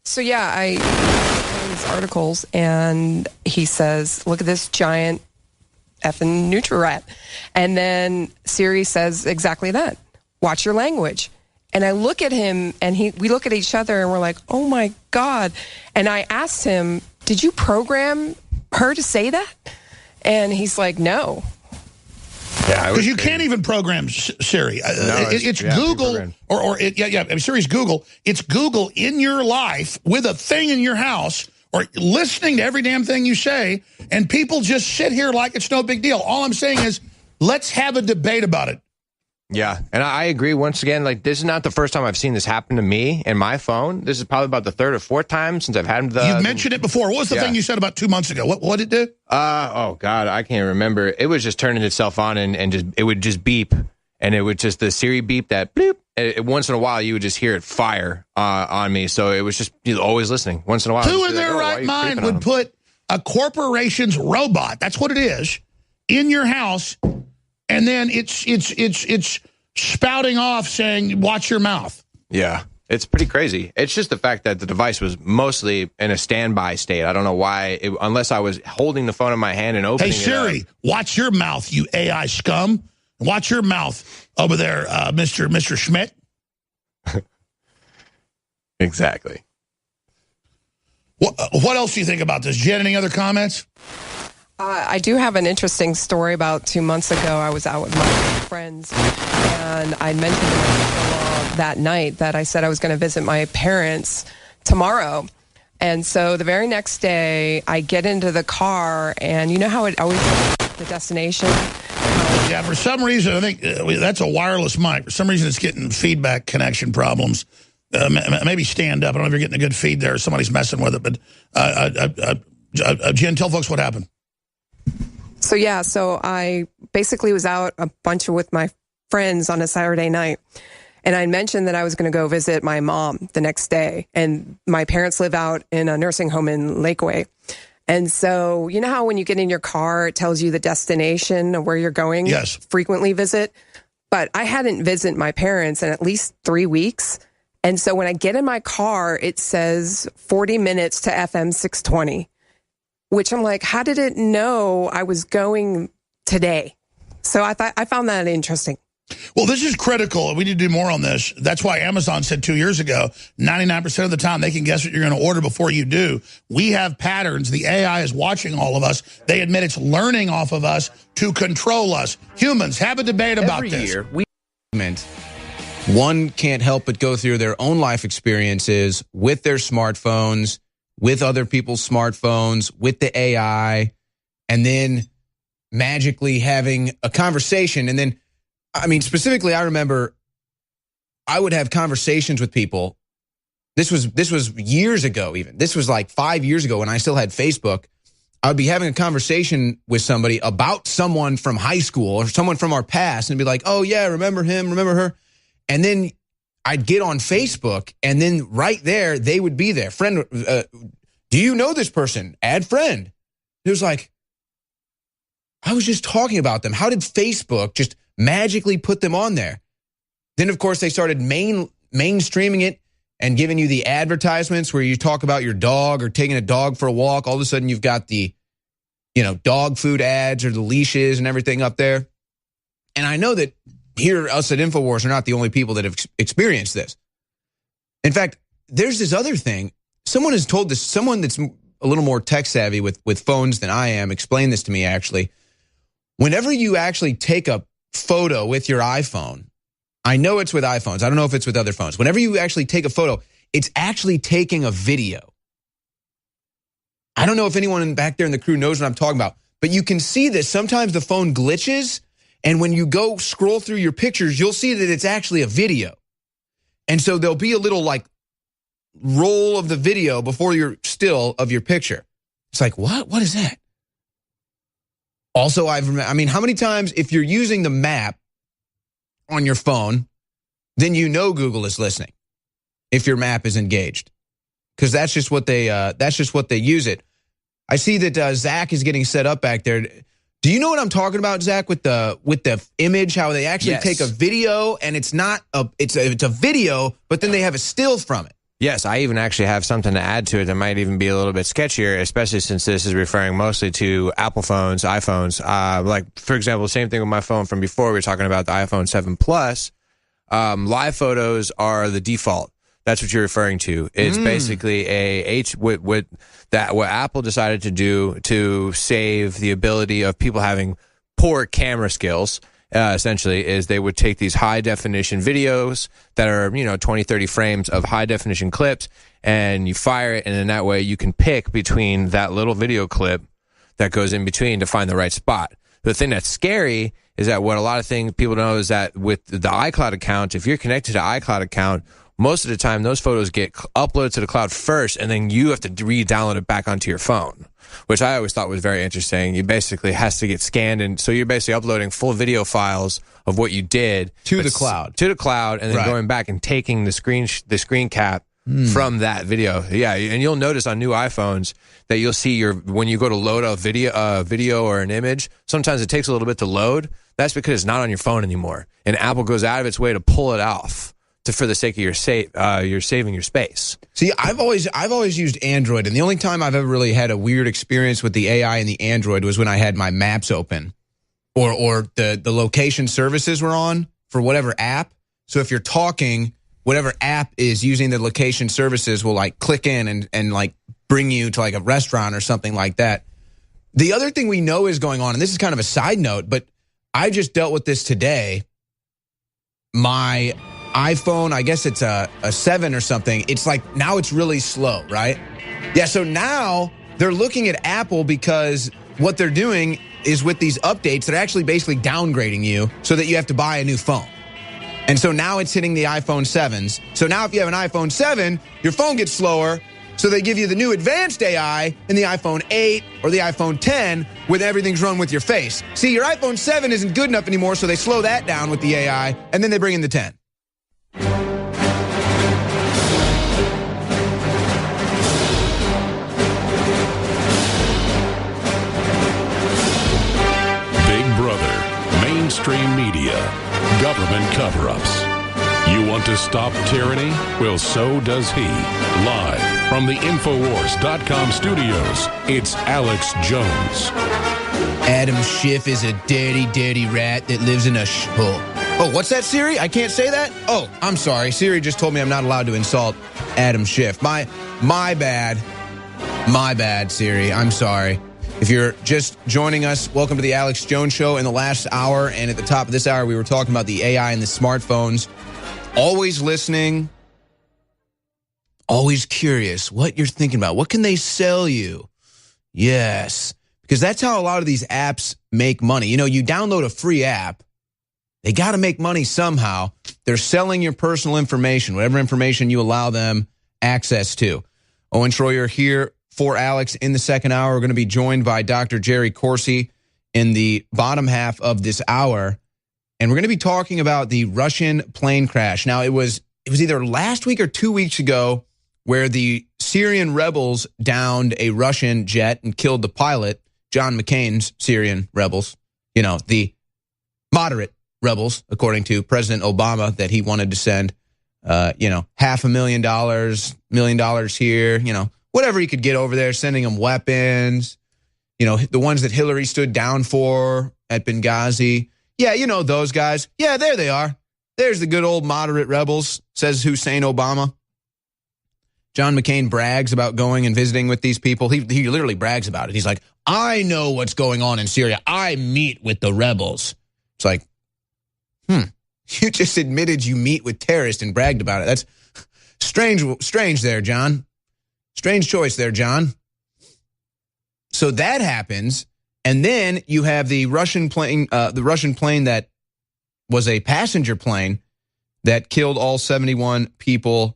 So, yeah, I read these articles, and he says, look at this giant effing Nutri-Rat. And then Siri says exactly that. Watch your language. And I look at him, and we look at each other, and we're like, oh, my God. And I asked him, did you program her to say that? And he's like, no. Yeah, because you can't even program Siri. It's Google Siri's Google. It's Google in your life with a thing in your house or listening to every damn thing you say, and people just sit here like it's no big deal. All I'm saying is, let's have a debate about it. Yeah, and I agree. Once again, like, this is not the first time I've seen this happen to me and my phone. This is probably about the third or fourth time since I've had the... You've mentioned it before. What was the thing you said about 2 months ago? What did it do? Oh, God, I can't remember. It was just turning itself on and just it would just beep. And it would just, the Siri beep, that bleep. Once in a while, you would just hear it fire on me. So it was just always listening. Once in a while. Who in their right mind would put a corporation's robot, that's what it is, in your house, and then it's spouting off saying, watch your mouth? Yeah, it's pretty crazy. It's just the fact that the device was mostly in a standby state. I don't know why, unless I was holding the phone in my hand and opening it. Hey, Siri, watch your mouth, you AI scum. Watch your mouth over there, Mr. Schmidt. Exactly. What else do you think about this? Jen, any other comments? I do have an interesting story. About 2 months ago, I was out with my friends, and I mentioned to my sister-in-law that night that I said I was going to visit my parents tomorrow. And so the very next day, I get into the car, and you know how it always the destination? Yeah, for some reason, I think that's a wireless mic. For some reason, it's getting feedback connection problems. Maybe stand up. I don't know if you're getting a good feed there. Somebody's messing with it. But Jen, tell folks what happened. So I basically was out a bunch with my friends on a Saturday night. And I mentioned that I was going to go visit my mom the next day. And my parents live out in a nursing home in Lakeway. And so, you know how when you get in your car, it tells you the destination of where you're going? Yes. Frequently visit. But I hadn't visited my parents in at least 3 weeks. And so when I get in my car, it says 40 minutes to FM 620, which I'm like, how did it know I was going today? So I found that interesting. Well, this is critical. We need to do more on this. That's why Amazon said 2 years ago, 99% of the time they can guess what you're going to order before you do. We have patterns. The AI is watching all of us. They admit it's learning off of us to control us. Humans, have a debate about this. Every year, one can't help but go through their own life experiences with their smartphones, with other people's smartphones, with the AI, and then magically having a conversation. And then, I mean, specifically, I remember I would have conversations with people. This was years ago even. This was like 5 years ago when I still had Facebook. I would be having a conversation with somebody about someone from high school or someone from our past and be like, oh, yeah, remember him, remember her. And then I'd get on Facebook, and then right there, they would be there. Friend, do you know this person? Add friend. It was like, I was just talking about them. How did Facebook just magically put them on there? Then, of course, they started mainstreaming it and giving you the advertisements where you talk about your dog or taking a dog for a walk. All of a sudden, you've got the, dog food ads or the leashes and everything up there. And I know that here, us at Infowars are not the only people that have experienced this. In fact, there's this other thing. Someone has told this, someone that's a little more tech savvy with phones than I am, explained this to me actually. Whenever you actually take a photo with your iPhone, I know it's with iPhones. I don't know if it's with other phones. Whenever you actually take a photo, it's actually taking a video. I don't know if anyone back there in the crew knows what I'm talking about, but you can see this. Sometimes the phone glitches, and when you go scroll through your pictures, you'll see that it's actually a video. And so there'll be a little like roll of the video before your still of your picture. It's like, what? What is that? Also, how many times if you're using the map on your phone, then Google is listening if your map is engaged, because that's just what they use it. I see that Zach is getting set up back there. Do you know what I'm talking about, Zach, with the image, how they actually take a video and it's a video, but then they have a still from it? Yes, I even actually have something to add to it that might even be a little bit sketchier, especially since this is referring mostly to Apple phones, iPhones. Like, for example, same thing with my phone from before. We were talking about the iPhone 7 Plus. Live photos are the default. That's what you're referring to. It's basically what Apple decided to do to save the ability of people having poor camera skills essentially, is they would take these high-definition videos that are, 20, 30 frames of high-definition clips, and you fire it, and in that way you can pick between that little video clip that goes in between to find the right spot. The thing that's scary is that what a lot of people know is that with the iCloud account, if you're connected to iCloud account, most of the time those photos get uploaded to the cloud first, and then you have to re-download it back onto your phone, which I always thought was very interesting. You basically has to get scanned, and so you're basically uploading full video files of what you did to the cloud, and then going back and taking the screen cap from that video. Yeah, and you'll notice on new iPhones that you'll see when you go to load a video or an image, sometimes it takes a little bit to load. That's because it's not on your phone anymore, and Apple goes out of its way to pull it off for the sake of you're saving your space. See, I've always used Android, and the only time I've ever really had a weird experience with the AI in the Android was when I had my maps open, or the location services were on for whatever app. So if you're talking, whatever app is using the location services will like click in and like bring you to like a restaurant or something like that. The other thing we know is going on, and this is kind of a side note, but I just dealt with this today. My iPhone, I guess it's a 7 or something. It's like now it's really slow, right? Yeah, so now they're looking at Apple because what they're doing is with these updates, they're actually basically downgrading you so that you have to buy a new phone. And so now it's hitting the iPhone 7s. So now if you have an iPhone 7, your phone gets slower. So they give you the new advanced AI in the iPhone 8 or the iPhone 10 with everything's run with your face. See, your iPhone 7 isn't good enough anymore, so they slow that down with the AI, and then they bring in the 10. Big Brother, mainstream media, government cover-ups. You want to stop tyranny? Well, so does he. Live from the Infowars.com studios, it's Alex Jones. Adam Schiff is a dirty, dirty rat that lives in a hole. Oh, what's that, Siri? I can't say that? Oh, I'm sorry. Siri just told me I'm not allowed to insult Adam Schiff. My bad. My bad, Siri. I'm sorry. If you're just joining us, welcome to the Alex Jones Show. In the last hour and at the top of this hour, we were talking about the AI and the smartphones. Always listening, always curious what you're thinking about. What can they sell you? Yes, because that's how a lot of these apps make money. You know, you download a free app, they got to make money somehow. They're selling your personal information, whatever information you allow them access to. Owen Schroyer here for Alex in the second hour. We're going to be joined by Dr. Jerry Corsi in the bottom half of this hour. And we're going to be talking about the Russian plane crash. Now, it was either last week or 2 weeks ago where the Syrian rebels downed a Russian jet and killed the pilot, John McCain's Syrian rebels, the moderate rebels, according to President Obama, that he wanted to send, $500,000, $1 million here, whatever he could get over there, sending them weapons, the ones that Hillary stood down for at Benghazi. Yeah, those guys. Yeah, there they are. There's the good old moderate rebels, says Hussein Obama. John McCain brags about going and visiting with these people. He literally brags about it. He's like, I know what's going on in Syria. I meet with the rebels. It's like, you just admitted you meet with terrorists and bragged about it. That's strange there, John. Strange choice there, John. So that happens. And then you have the Russian plane that was a passenger plane that killed all 71 people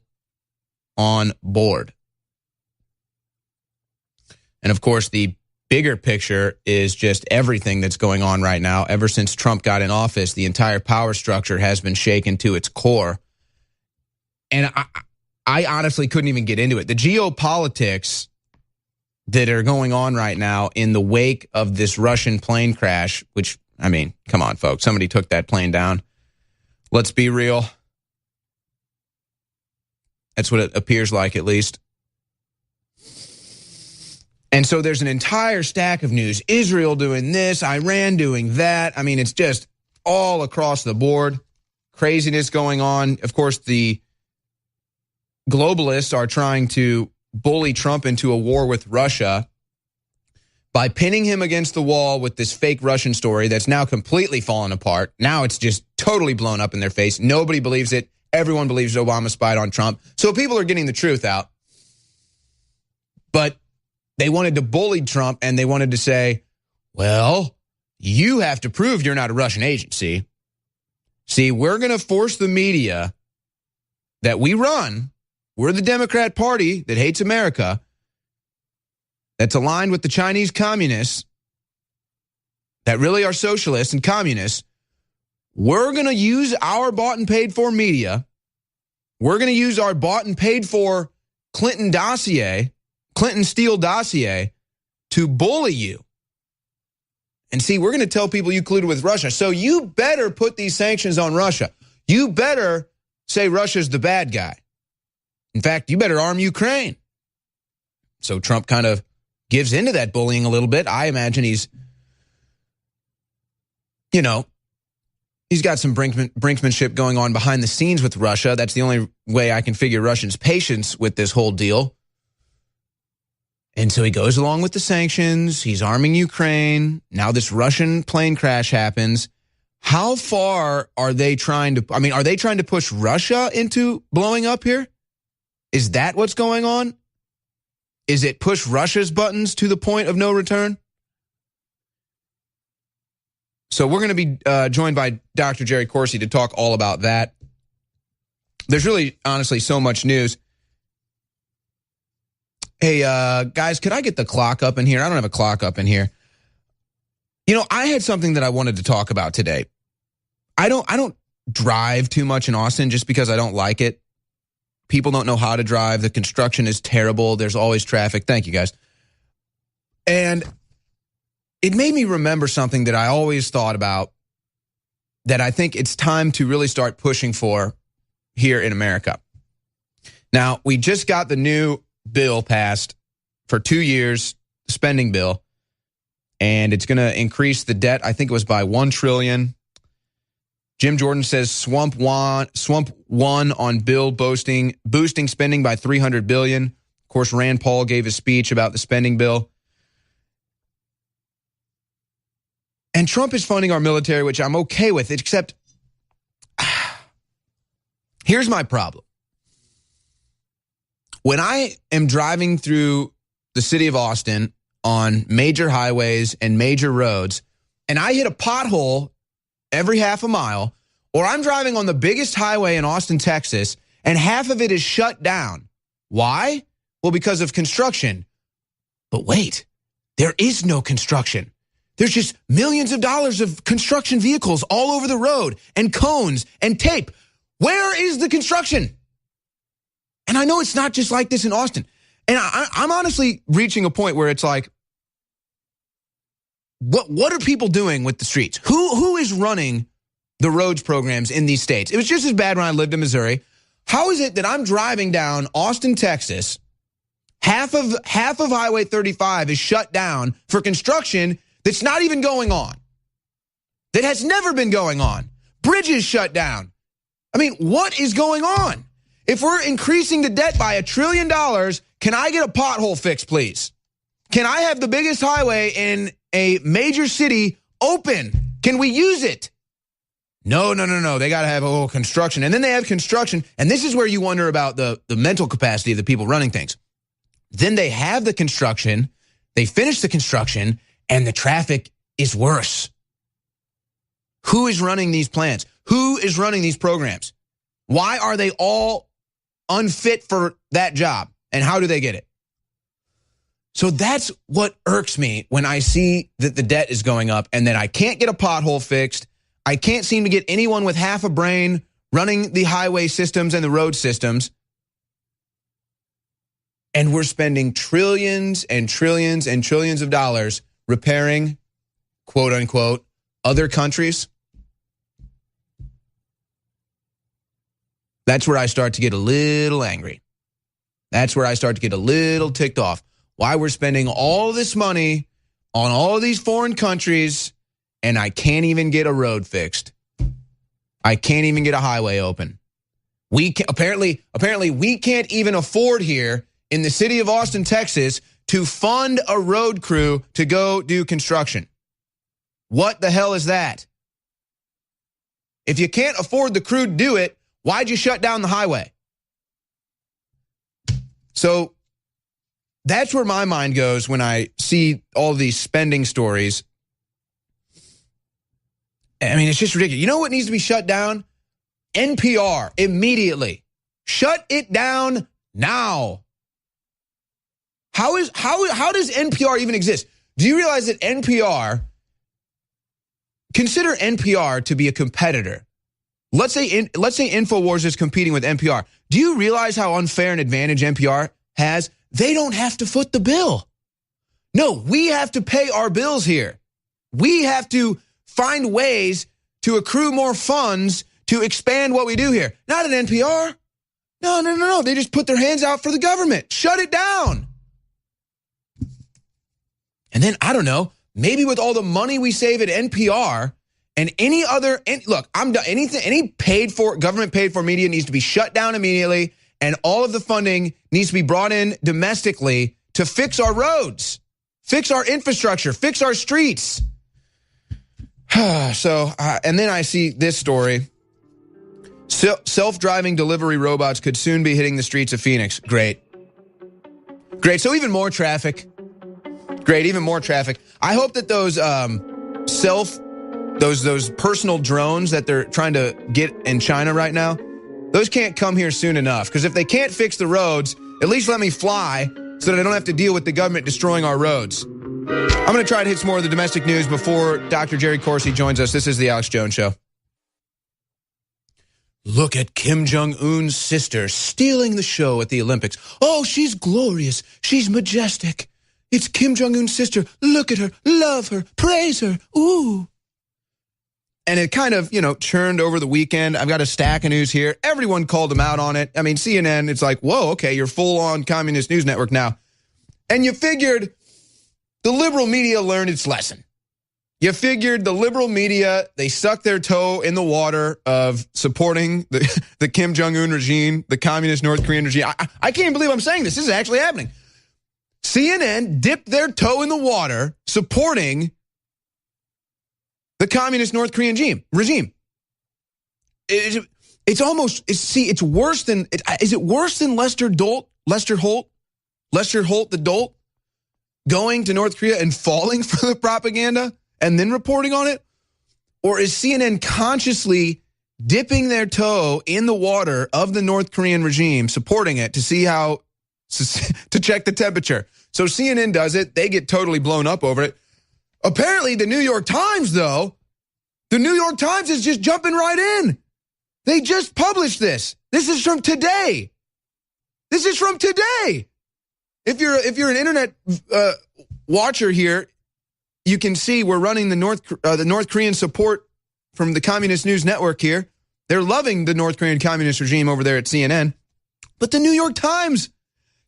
on board. And of course, the bigger picture is just everything that's going on right now. Ever since Trump got in office, the entire power structure has been shaken to its core. And I honestly couldn't even get into it. The geopolitics that are going on right now in the wake of this Russian plane crash, which, come on, folks. Somebody took that plane down. Let's be real. That's what it appears like, at least. And so there's an entire stack of news. Israel doing this, Iran doing that. It's just all across the board. Craziness going on. Of course, the globalists are trying to bully Trump into a war with Russia by pinning him against the wall with this fake Russian story that's now completely fallen apart. Now it's just totally blown up in their face. Nobody believes it. Everyone believes Obama spied on Trump. So people are getting the truth out. But they wanted to bully Trump, and they wanted to say, well, you have to prove you're not a Russian agency. See, we're going to force the media that we run. We're the Democrat Party that hates America, that's aligned with the Chinese communists, that really are socialists and communists. We're going to use our bought and paid for media. We're going to use our bought and paid for Clinton Steele dossier to bully you. And see, we're going to tell people you colluded with Russia. So you better put these sanctions on Russia. You better say Russia's the bad guy. In fact, you better arm Ukraine. So Trump kind of gives into that bullying a little bit. I imagine he's got some brinksmanship going on behind the scenes with Russia. That's the only way I can figure Russians' patience with this whole deal. And so he goes along with the sanctions. He's arming Ukraine. Now this Russian plane crash happens. How far are they trying to, are they trying to push Russia into blowing up here? Is that what's going on? Is it push Russia's buttons to the point of no return? So we're going to be joined by Dr. Jerry Corsi to talk all about that. There's really, honestly, so much news. Hey, guys, could I get the clock up in here? I don't have a clock up in here. I had something that I wanted to talk about today. I don't drive too much in Austin just because I don't like it. People don't know how to drive. The construction is terrible. There's always traffic. Thank you, guys. And it made me remember something that I always thought about that I think it's time to really start pushing for here in America. Now, we just got the new bill passed for 2 years, spending bill, and it's going to increase the debt. I think it was by $1 trillion. Jim Jordan says swamp one on bill boosting spending by $300 billion. Of course, Rand Paul gave his speech about the spending bill. And Trump is funding our military, which I'm okay with, except here's my problem. When I am driving through the city of Austin on major highways and major roads, and I hit a pothole every half a mile, or I'm driving on the biggest highway in Austin, Texas, and half of it is shut down. Why? Well, because of construction. But wait, there is no construction. There's just millions of dollars of construction vehicles all over the road and cones and tape. Where is the construction? And I know it's not just like this in Austin. And I'm honestly reaching a point where it's like, what are people doing with the streets? Who is running the roads programs in these states? It was just as bad when I lived in Missouri. How is it that I'm driving down Austin, Texas, half of Highway 35 is shut down for construction that's not even going on, that has never been going on? Bridges shut down. What is going on? If we're increasing the debt by $1 trillion, can I get a pothole fix, please? Can I have the biggest highway in a major city open? Can we use it? No. They got to have construction. And then they have construction. And this is where you wonder about the mental capacity of the people running things. Then they have the construction. They finish the construction. And the traffic is worse. Who is running these plans? Who is running these programs? Why are they all unfit for that job? And how do they get it? So that's what irks me when I see that the debt is going up and that I can't get a pothole fixed. I can't seem to get anyone with half a brain running the highway systems and the road systems. And we're spending trillions and trillions and trillions of dollars repairing, quote unquote, other countries. That's where I start to get a little angry. That's where I start to get a little ticked off. Why we're spending all this money on all of these foreign countries and I can't even get a road fixed. I can't even get a highway open. Apparently we can't even afford here in the city of Austin, Texas, to fund a road crew to go do construction. What the hell is that? If you can't afford the crew to do it, why'd you shut down the highway? So that's where my mind goes when I see all these spending stories. I mean, it's just ridiculous. You know what needs to be shut down? NPR, immediately. Shut it down now. How does NPR even exist? Do you realize that consider NPR to be a competitor? Let's say Infowars is competing with NPR. Do you realize how unfair an advantage NPR has? They don't have to foot the bill. No, we have to pay our bills here. We have to find ways to accrue more funds to expand what we do here. Not an NPR. No. They just put their hands out for the government. Shut it down. And then, I don't know, maybe with all the money we save at NPR and any other, look, I'm done. Any government paid for media needs to be shut down immediately, and all of the funding needs to be brought in domestically to fix our roads, fix our infrastructure, fix our streets. So, and then I see this story. Self-driving delivery robots could soon be hitting the streets of Phoenix. Great. So even more traffic. Great, even more traffic. I hope that those those personal drones that they're trying to get in China right now, those can't come here soon enough. Because if they can't fix the roads, at least let me fly so that I don't have to deal with the government destroying our roads. I'm going to try to hit some more of the domestic news before Dr. Jerry Corsi joins us. This is the Alex Jones Show. Look at Kim Jong-un's sister stealing the show at the Olympics. Oh, she's glorious. She's majestic. It's Kim Jong-un's sister. Look at her. Love her. Praise her. Ooh. And it kind of, churned over the weekend. I've got a stack of news here. Everyone called them out on it. I mean, CNN, it's like, whoa, okay, you're full-on communist news network now. And you figured the liberal media learned its lesson. You figured the liberal media, they stuck their toe in the water of supporting the Kim Jong-un regime, the communist North Korean regime. I can't believe I'm saying this. This is actually happening. CNN dipped their toe in the water supporting the communist North Korean regime. It's worse than, is it worse than Lester Holt, the dolt, going to North Korea and falling for the propaganda and then reporting on it? Or is CNN consciously dipping their toe in the water of the North Korean regime, supporting it to see how, to check the temperature? So CNN does it. They get totally blown up over it. Apparently, the New York Times, though, the New York Times is just jumping right in. They just published this. This is from today. If you're an internet watcher here, you can see we're running the North Korean support from the Communist News Network here. They're loving the North Korean communist regime over there at CNN. But the New York Times,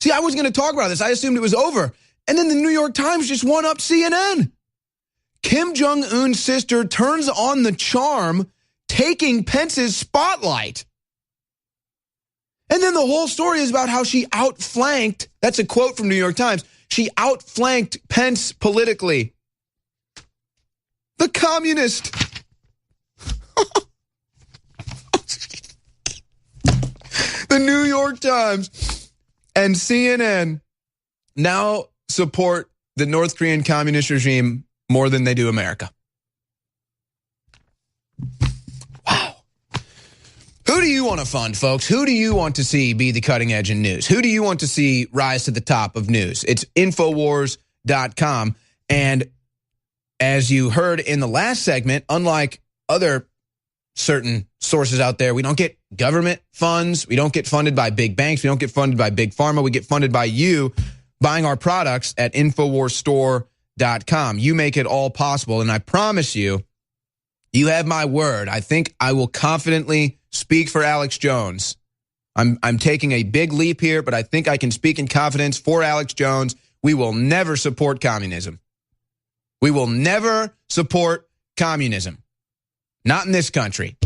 see, I wasn't going to talk about this. I assumed it was over. And then the New York Times just one-up CNN. Kim Jong-un's sister turns on the charm, taking Pence's spotlight. And then the whole story is about how she outflanked, that's a quote from New York Times, she outflanked Pence politically. The communist. The New York Times and CNN now support the North Korean communist regime more than they do America. Wow. Who do you want to fund, folks? Who do you want to see be the cutting edge in news? Who do you want to see rise to the top of news? It's Infowars.com. And as you heard in the last segment, unlike other certain sources out there, we don't get government funds. We don't get funded by big banks. We don't get funded by big pharma. We get funded by you buying our products at InfoWarsStore.com. You make it all possible. And I promise you, you have my word. I think I will confidently speak for Alex Jones. I'm taking a big leap here, but I think I can speak in confidence for Alex Jones. We will never support communism. We will never support communism. Not in this country.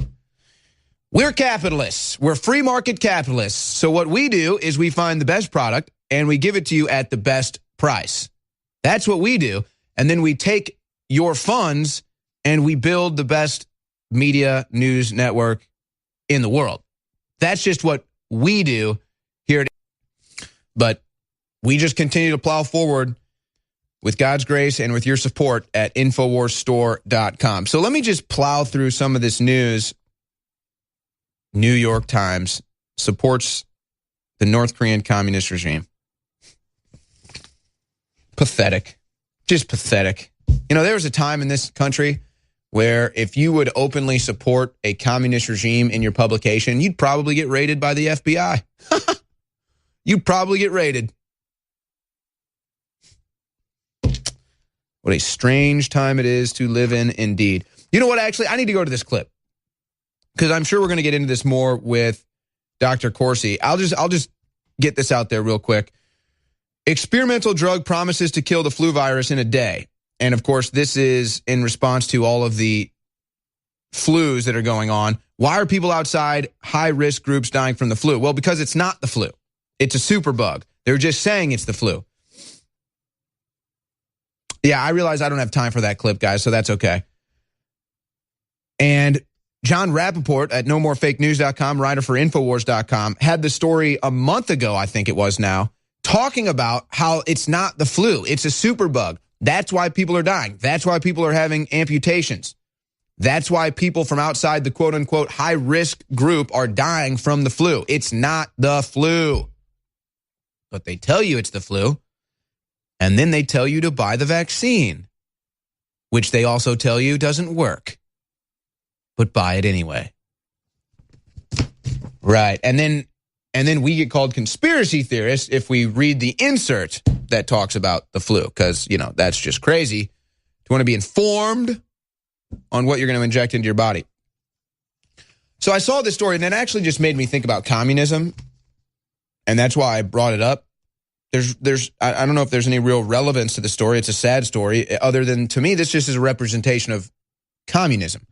We're capitalists. We're free market capitalists. So what we do is we find the best product and we give it to you at the best price. price. That's what we do. And then we take your funds and we build the best media news network in the world. That's just what we do here. But we just continue to plow forward with God's grace and with your support at InfoWarsStore.com. So let me just plow through some of this news. New York Times supports the North Korean communist regime. Pathetic. Just pathetic. You know, there was a time in this country where if you would openly support a communist regime in your publication, you'd probably get raided by the FBI. You'd probably get raided. What a strange time it is to live in, indeed. You know what, actually, I need to go to this clip because I'm sure we're going to get into this more with Dr. Corsi. I'll just get this out there real quick. Experimental drug promises to kill the flu virus in a day. And, of course, this is in response to all of the flus that are going on. Why are people outside high-risk groups dying from the flu? Well, because it's not the flu. It's a superbug. They're just saying it's the flu. Yeah, I realize I don't have time for that clip, guys, so that's okay. And John Rappaport at NoMoreFakeNews.com, writer for Infowars.com, had the story a month ago, I think it was now, talking about how it's not the flu. It's a superbug. That's why people are dying. That's why people are having amputations. That's why people from outside the quote-unquote high-risk group are dying from the flu. It's not the flu. But they tell you it's the flu, and then they tell you to buy the vaccine, which they also tell you doesn't work. But buy it anyway. Right. And then we get called conspiracy theorists if we read the insert that talks about the flu, because, you know, that's just crazy. You want to be informed on what you're going to inject into your body. So I saw this story, and it actually just made me think about communism, and that's why I brought it up. I don't know if there's any real relevance to the story. It's a sad story, other than, to me, this just is a representation of communism.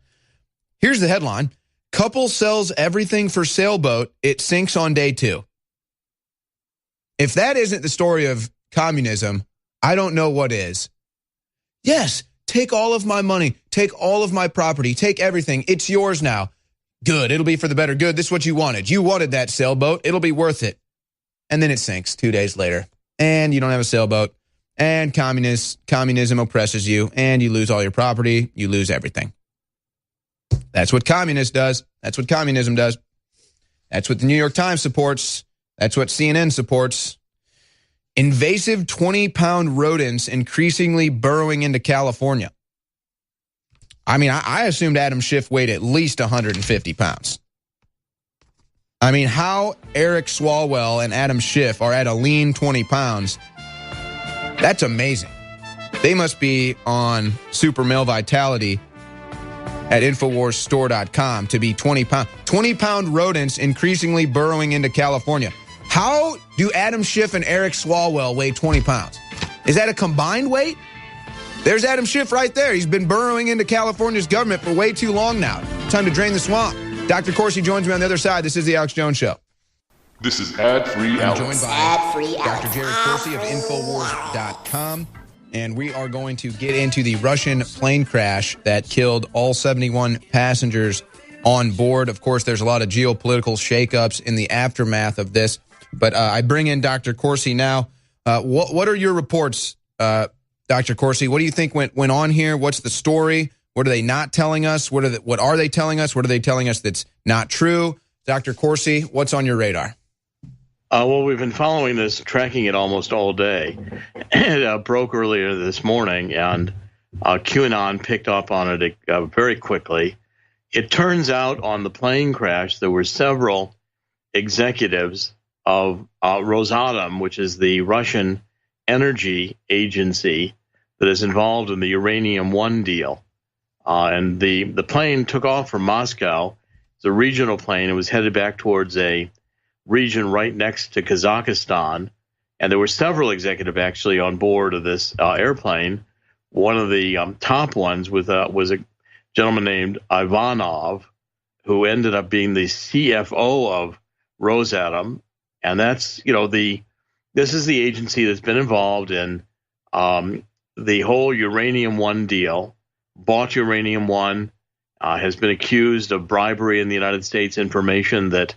Here's the headline. Couple sells everything for sailboat. It sinks on day 2. If that isn't the story of communism, I don't know what is. Yes, take all of my money. Take all of my property. Take everything. It's yours now. Good. It'll be for the better good. This is what you wanted. You wanted that sailboat. It'll be worth it. And then it sinks 2 days later. And you don't have a sailboat. And communism oppresses you. And you lose all your property. You lose everything. That's what communist does. That's what communism does. That's what the New York Times supports. That's what CNN supports. Invasive 20-pound rodents increasingly burrowing into California. I mean, I assumed Adam Schiff weighed at least 150 pounds. I mean, how Eric Swalwell and Adam Schiff are at a lean 20 pounds, that's amazing. They must be on super male vitality at InfoWarsStore.com to be 20 pounds. 20-pound rodents increasingly burrowing into California. How do Adam Schiff and Eric Swalwell weigh 20 pounds? Is that a combined weight? There's Adam Schiff right there. He's been burrowing into California's government for way too long now. Time to drain the swamp. Dr. Corsi joins me on the other side. This is the Alex Jones Show. This is Ad-Free Alex. I'm joined by Dr. Jared Corsi of Infowars.com. And we are going to get into the Russian plane crash that killed all 71 passengers on board. Of course, there's a lot of geopolitical shakeups in the aftermath of this. But I bring in Dr. Corsi now. What are your reports, Dr. Corsi? What do you think went on here? What's the story? What are they not telling us? What are they telling us? What are they telling us that's not true? Dr. Corsi, what's on your radar? Well, we've been following this, tracking it almost all day. It broke earlier this morning, and QAnon picked up on it very quickly. It turns out on the plane crash, there were several executives of Rosatom, which is the Russian energy agency that is involved in the Uranium One deal. And the plane took off from Moscow. It's a regional plane. It was headed back towards a region right next to Kazakhstan. And there were several executives actually on board of this airplane. One of the top ones was a gentleman named Ivanov, who ended up being the CFO of Rosatom. And that's, the this is the agency that's been involved in the whole Uranium One deal, bought Uranium One, has been accused of bribery in the United States, information that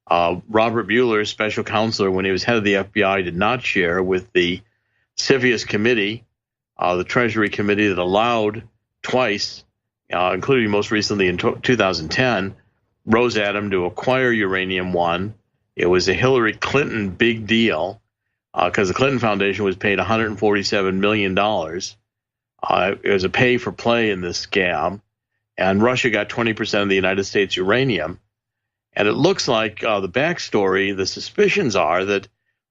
Robert Mueller, special counselor, when he was head of the FBI, did not share with the CFIUS committee, the Treasury Committee that allowed twice, including most recently in 2010, Rosatom to acquire Uranium One. It was a Hillary Clinton big deal because the Clinton Foundation was paid $147 million. It was a pay for play in this scam, and Russia got 20% of the United States uranium. And it looks like the backstory, the suspicions are that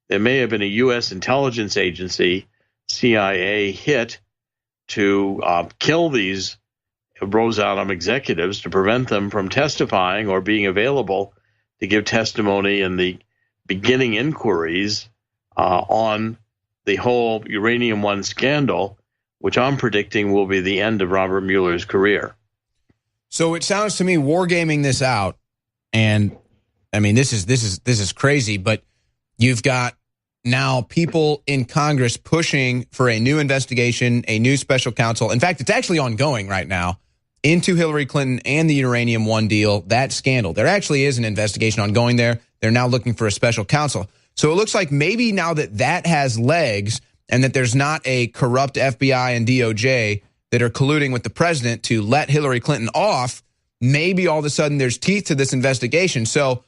there may have been a U.S. intelligence agency, CIA, hit to kill these Rosatom executives to prevent them from testifying or being available to give testimony in the beginning inquiries on the whole Uranium One scandal, which I'm predicting will be the end of Robert Mueller's career. So it sounds to me wargaming this out, and I mean this is crazy, but you've got now people in Congress pushing for a new investigation, a new special counsel. In fact, it's actually ongoing right now into Hillary Clinton and the Uranium One deal, that scandal. There actually is an investigation ongoing there. They're now looking for a special counsel. So it looks like maybe now that has legs and that there's not a corrupt FBI and DOJ that are colluding with the president to let Hillary Clinton off, maybe all of a sudden there's teeth to this investigation. So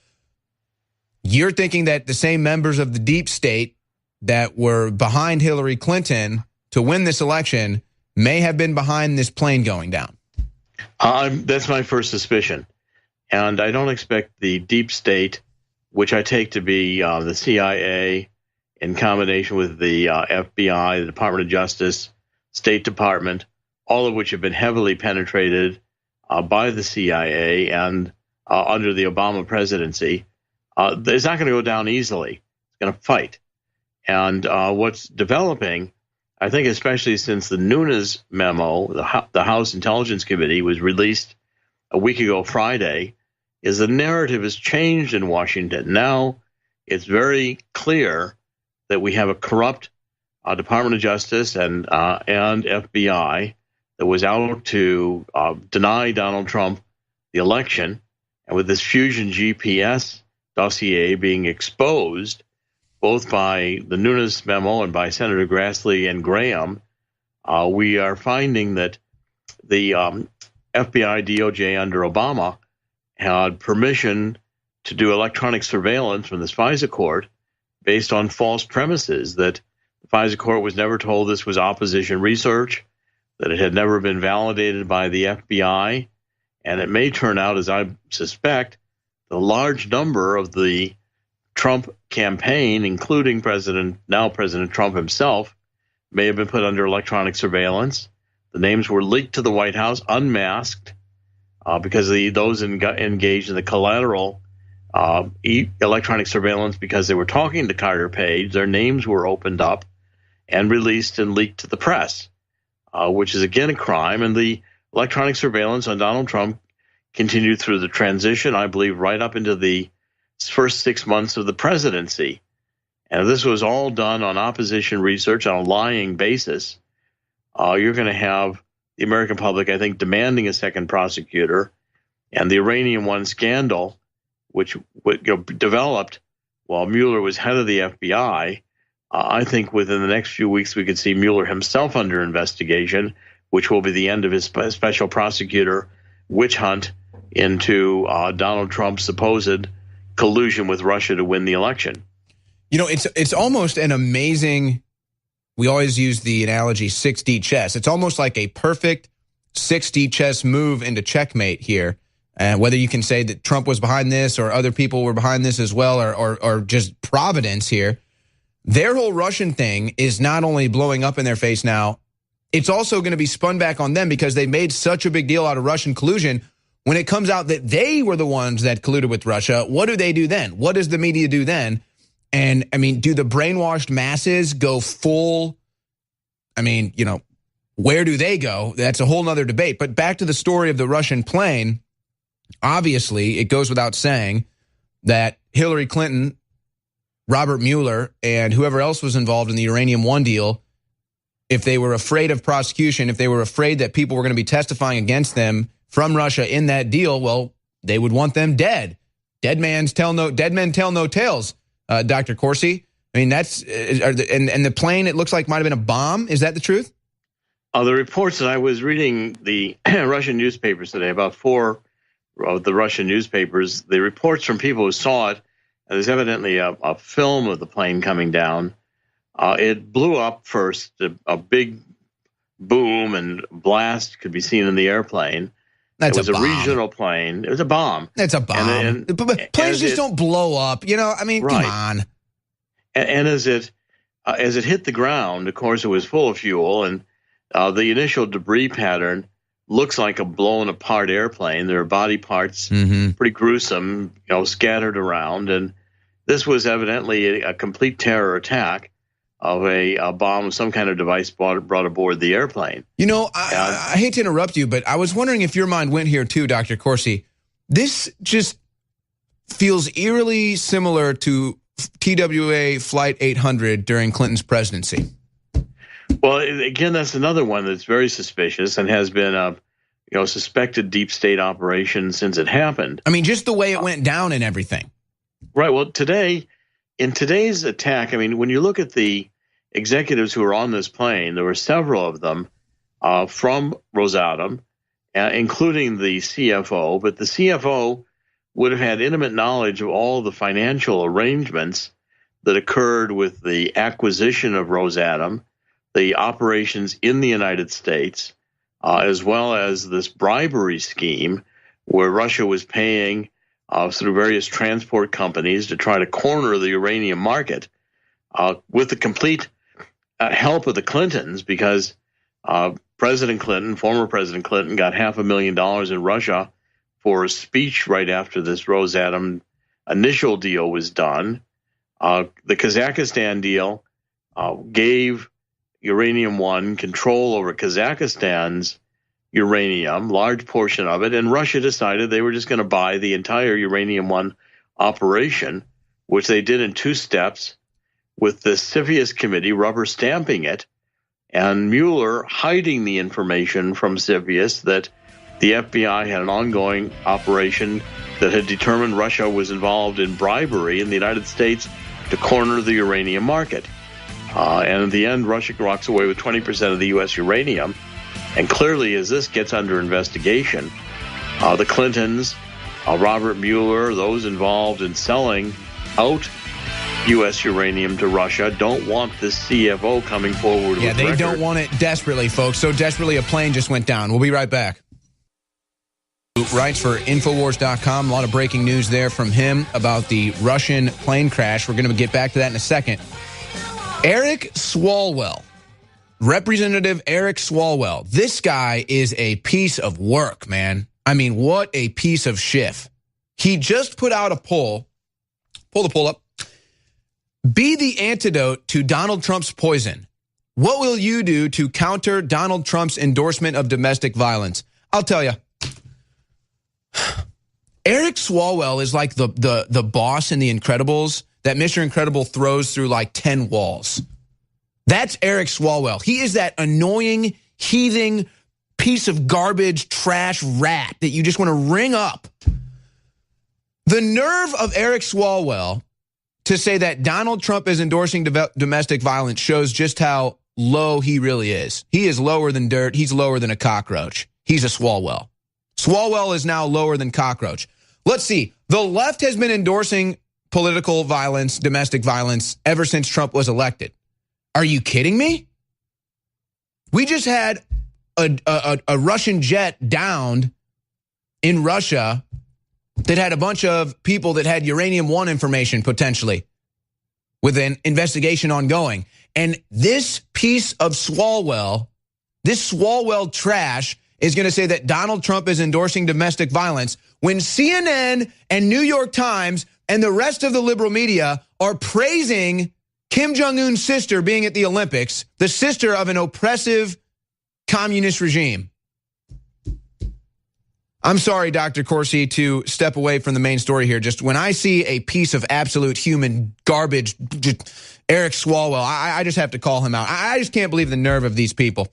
you're thinking that the same members of the deep state that were behind Hillary Clinton to win this election may have been behind this plane going down. That's my first suspicion. And I don't expect the deep state, which I take to be the CIA in combination with the FBI, the Department of Justice, State Department, all of which have been heavily penetrated by the CIA and under the Obama presidency. It's not going to go down easily. It's going to fight. And what's developing, I think especially since the Nunes memo, the House Intelligence Committee, was released a week ago Friday, is the narrative has changed in Washington. Now it's very clear that we have a corrupt Department of Justice and FBI that was out to deny Donald Trump the election. And with this Fusion GPS dossier being exposed, both by the Nunes memo and by Senator Grassley and Graham, we are finding that the FBI DOJ under Obama had permission to do electronic surveillance from this FISA court based on false premises, that the FISA court was never told this was opposition research, that it had never been validated by the FBI, and it may turn out, as I suspect, the large number of the Trump campaign, including now President Trump himself, may have been put under electronic surveillance. The names were leaked to the White House, unmasked, because those engaged in the collateral electronic surveillance, because they were talking to Carter Page, their names were opened up and released and leaked to the press, which is again a crime. And the electronic surveillance on Donald Trump continued through the transition, I believe, right up into the first 6 months of the presidency. And if this was all done on opposition research on a lying basis, you're going to have the American public, I think, demanding a second prosecutor. And the Uranium One scandal, which developed while Mueller was head of the FBI, I think within the next few weeks we could see Mueller himself under investigation, which will be the end of his special prosecutor witch hunt into Donald Trump's supposed collusion with Russia to win the election. You know, it's almost an amazing, we always use the analogy 6D chess. It's almost like a perfect 6D chess move into checkmate here. And whether you can say that Trump was behind this or other people were behind this as well, or just providence here, their whole Russian thing is not only blowing up in their face now, it's also going to be spun back on them because they made such a big deal out of Russian collusion. When it comes out that they were the ones that colluded with Russia, what do they do then? What does the media do then? And, I mean, do the brainwashed masses go full? I mean, you know, where do they go? That's a whole nother debate. But back to the story of the Russian plane, obviously, it goes without saying that Hillary Clinton Robert Mueller and whoever else was involved in the Uranium One deal, if they were afraid of prosecution, if they were afraid that people were going to be testifying against them from Russia in that deal, well, they would want them dead. Dead men tell no tales, Dr. Corsi. I mean, that's and the plane, it looks like might have been a bomb. Is that the truth? The reports that I was reading the Russian newspapers today, about 4 of the Russian newspapers, the reports from people who saw it, there's evidently a film of the plane coming down. It blew up first, a big boom and blast could be seen in the airplane. It was a regional plane. It was a bomb. It's a bomb. But planes just don't blow up. You know, I mean, come on. And as it hit the ground, of course, it was full of fuel, and the initial debris pattern looks like a blown apart airplane. There are body parts, pretty gruesome, scattered around. And this was evidently a complete terror attack of a bomb, some kind of device brought aboard the airplane. You know, I hate to interrupt you, but I was wondering if your mind went here too, Dr. Corsi. This just feels eerily similar to TWA Flight 800 during Clinton's presidency. Well, again, that's another one that's very suspicious and has been a suspected deep state operation since it happened. I mean, just the way it went down and everything. Right. Well, in today's attack, I mean, when you look at the executives who were on this plane, there were several of them from Rosatom, including the CFO. But the CFO would have had intimate knowledge of all the financial arrangements that occurred with the acquisition of Rosatom, the operations in the United States, as well as this bribery scheme where Russia was paying through various transport companies to try to corner the uranium market with the complete help of the Clintons, because former President Clinton, got $500,000 in Russia for a speech right after this Rosatom initial deal was done. The Kazakhstan deal gave Uranium One control over Kazakhstan's uranium, large portion of it, and Russia decided they were just going to buy the entire Uranium One operation, which they did in 2 steps, with the CFIUS committee rubber stamping it, and Mueller hiding the information from CFIUS that the FBI had an ongoing operation that had determined Russia was involved in bribery in the United States to corner the uranium market. And in the end, Russia walks away with 20% of the U.S. uranium. And clearly, as this gets under investigation, the Clintons, Robert Mueller, those involved in selling out U.S. uranium to Russia, don't want this CFO coming forward. Yeah, they don't want it desperately, folks. So desperately, a plane just went down. We'll be right back. Writes for Infowars.com. A lot of breaking news there from him about the Russian plane crash. We're going to get back to that in a second. Eric Swalwell. Representative Eric Swalwell. This guy is a piece of work, man. I mean, what a piece of shiff. He just put out a poll. Pull the poll up. Be the antidote to Donald Trump's poison. What will you do to counter Donald Trump's endorsement of domestic violence? I'll tell you. Eric Swalwell is like the boss in The Incredibles that Mr. Incredible throws through like 10 walls. That's Eric Swalwell. He is that annoying, heaving piece of garbage, trash rat that you just want to ring up. The nerve of Eric Swalwell to say that Donald Trump is endorsing domestic violence shows just how low he really is. He is lower than dirt. He's lower than a cockroach. He's a Swalwell. Swalwell is now lower than cockroach. Let's see. The left has been endorsing political violence, domestic violence, ever since Trump was elected. Are you kidding me? We just had a Russian jet downed in Russia that had a bunch of people that had Uranium One information potentially with an investigation ongoing. And this piece of Swalwell, this Swalwell trash is going to say that Donald Trump is endorsing domestic violence when CNN and New York Times and the rest of the liberal media are praising Kim Jong-un's sister being at the Olympics, the sister of an oppressive communist regime. I'm sorry, Dr. Corsi, to step away from the main story here. Just when I see a piece of absolute human garbage, Eric Swalwell, I just have to call him out. I just can't believe the nerve of these people.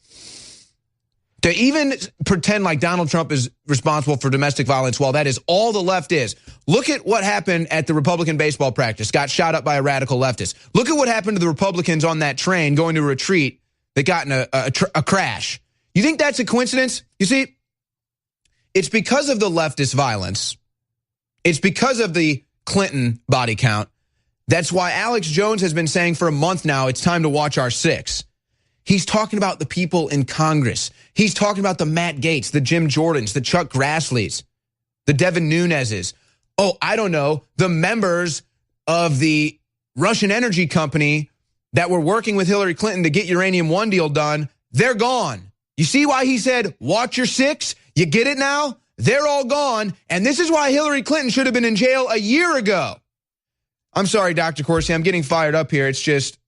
To even pretend like Donald Trump is responsible for domestic violence, while that is all the left is. Look at what happened at the Republican baseball practice, got shot up by a radical leftist. Look at what happened to the Republicans on that train going to a retreat that got in a crash. You think that's a coincidence? You see, it's because of the leftist violence. It's because of the Clinton body count. That's why Alex Jones has been saying for a month now, it's time to watch our six. He's talking about the people in Congress. He's talking about the Matt Gaetz, the Jim Jordans, the Chuck Grasslys, the Devin Nuneses. Oh, I don't know, the members of the Russian energy company that were working with Hillary Clinton to get Uranium One deal done. They're gone. You see why he said, watch your six? You get it now? They're all gone. And this is why Hillary Clinton should have been in jail a year ago. I'm sorry, Dr. Corsi, I'm getting fired up here. It's just,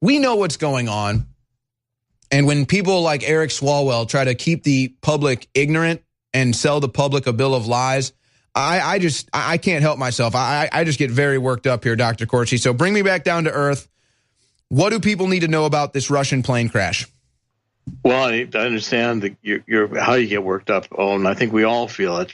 we know what's going on. And when people like Eric Swalwell try to keep the public ignorant and sell the public a bill of lies, I can't help myself. I just get very worked up here, Dr. Corsi. So bring me back down to earth. What do people need to know about this Russian plane crash? Well, I understand how you get worked up, and I think we all feel it.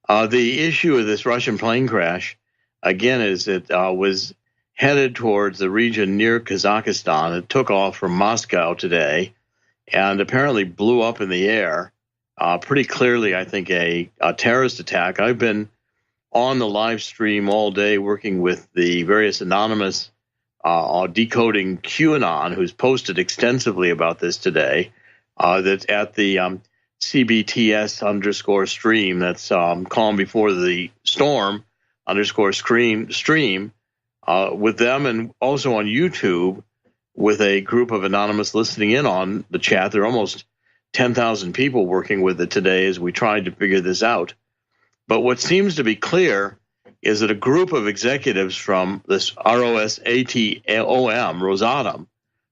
The issue of this Russian plane crash, again, is it was headed towards the region near Kazakhstan. It took off from Moscow today and apparently blew up in the air. Pretty clearly, I think, a terrorist attack. I've been on the live stream all day working with the various anonymous decoding QAnon, who's posted extensively about this today. That's at the CBTS_stream. That's calm before the storm _stream. With them, and also on YouTube with a group of anonymous listening in on the chat. There are almost 10,000 people working with it today as we tried to figure this out. But what seems to be clear is that a group of executives from this Rosatom,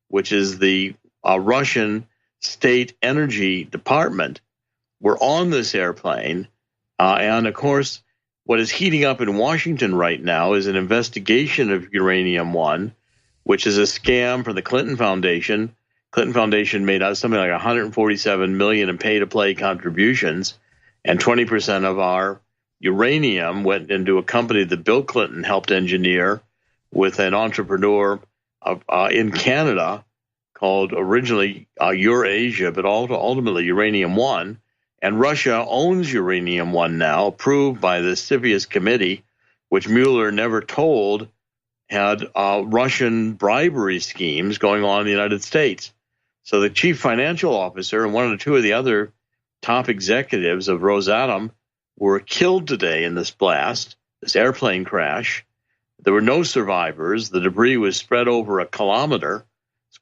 which is the Russian state energy department, were on this airplane. And of course, what is heating up in Washington right now is an investigation of Uranium One, which is a scam for the Clinton Foundation. Clinton Foundation made out something like $147 million in pay-to-play contributions, and 20% of our uranium went into a company that Bill Clinton helped engineer with an entrepreneur in Canada called originally Eurasia, but ultimately Uranium One. And Russia owns Uranium One now, approved by the CFIUS committee, which Mueller never told had Russian bribery schemes going on in the United States. So the chief financial officer and one or two of the other top executives of Rosatom were killed today in this blast, this airplane crash. There were no survivors. The debris was spread over a kilometer,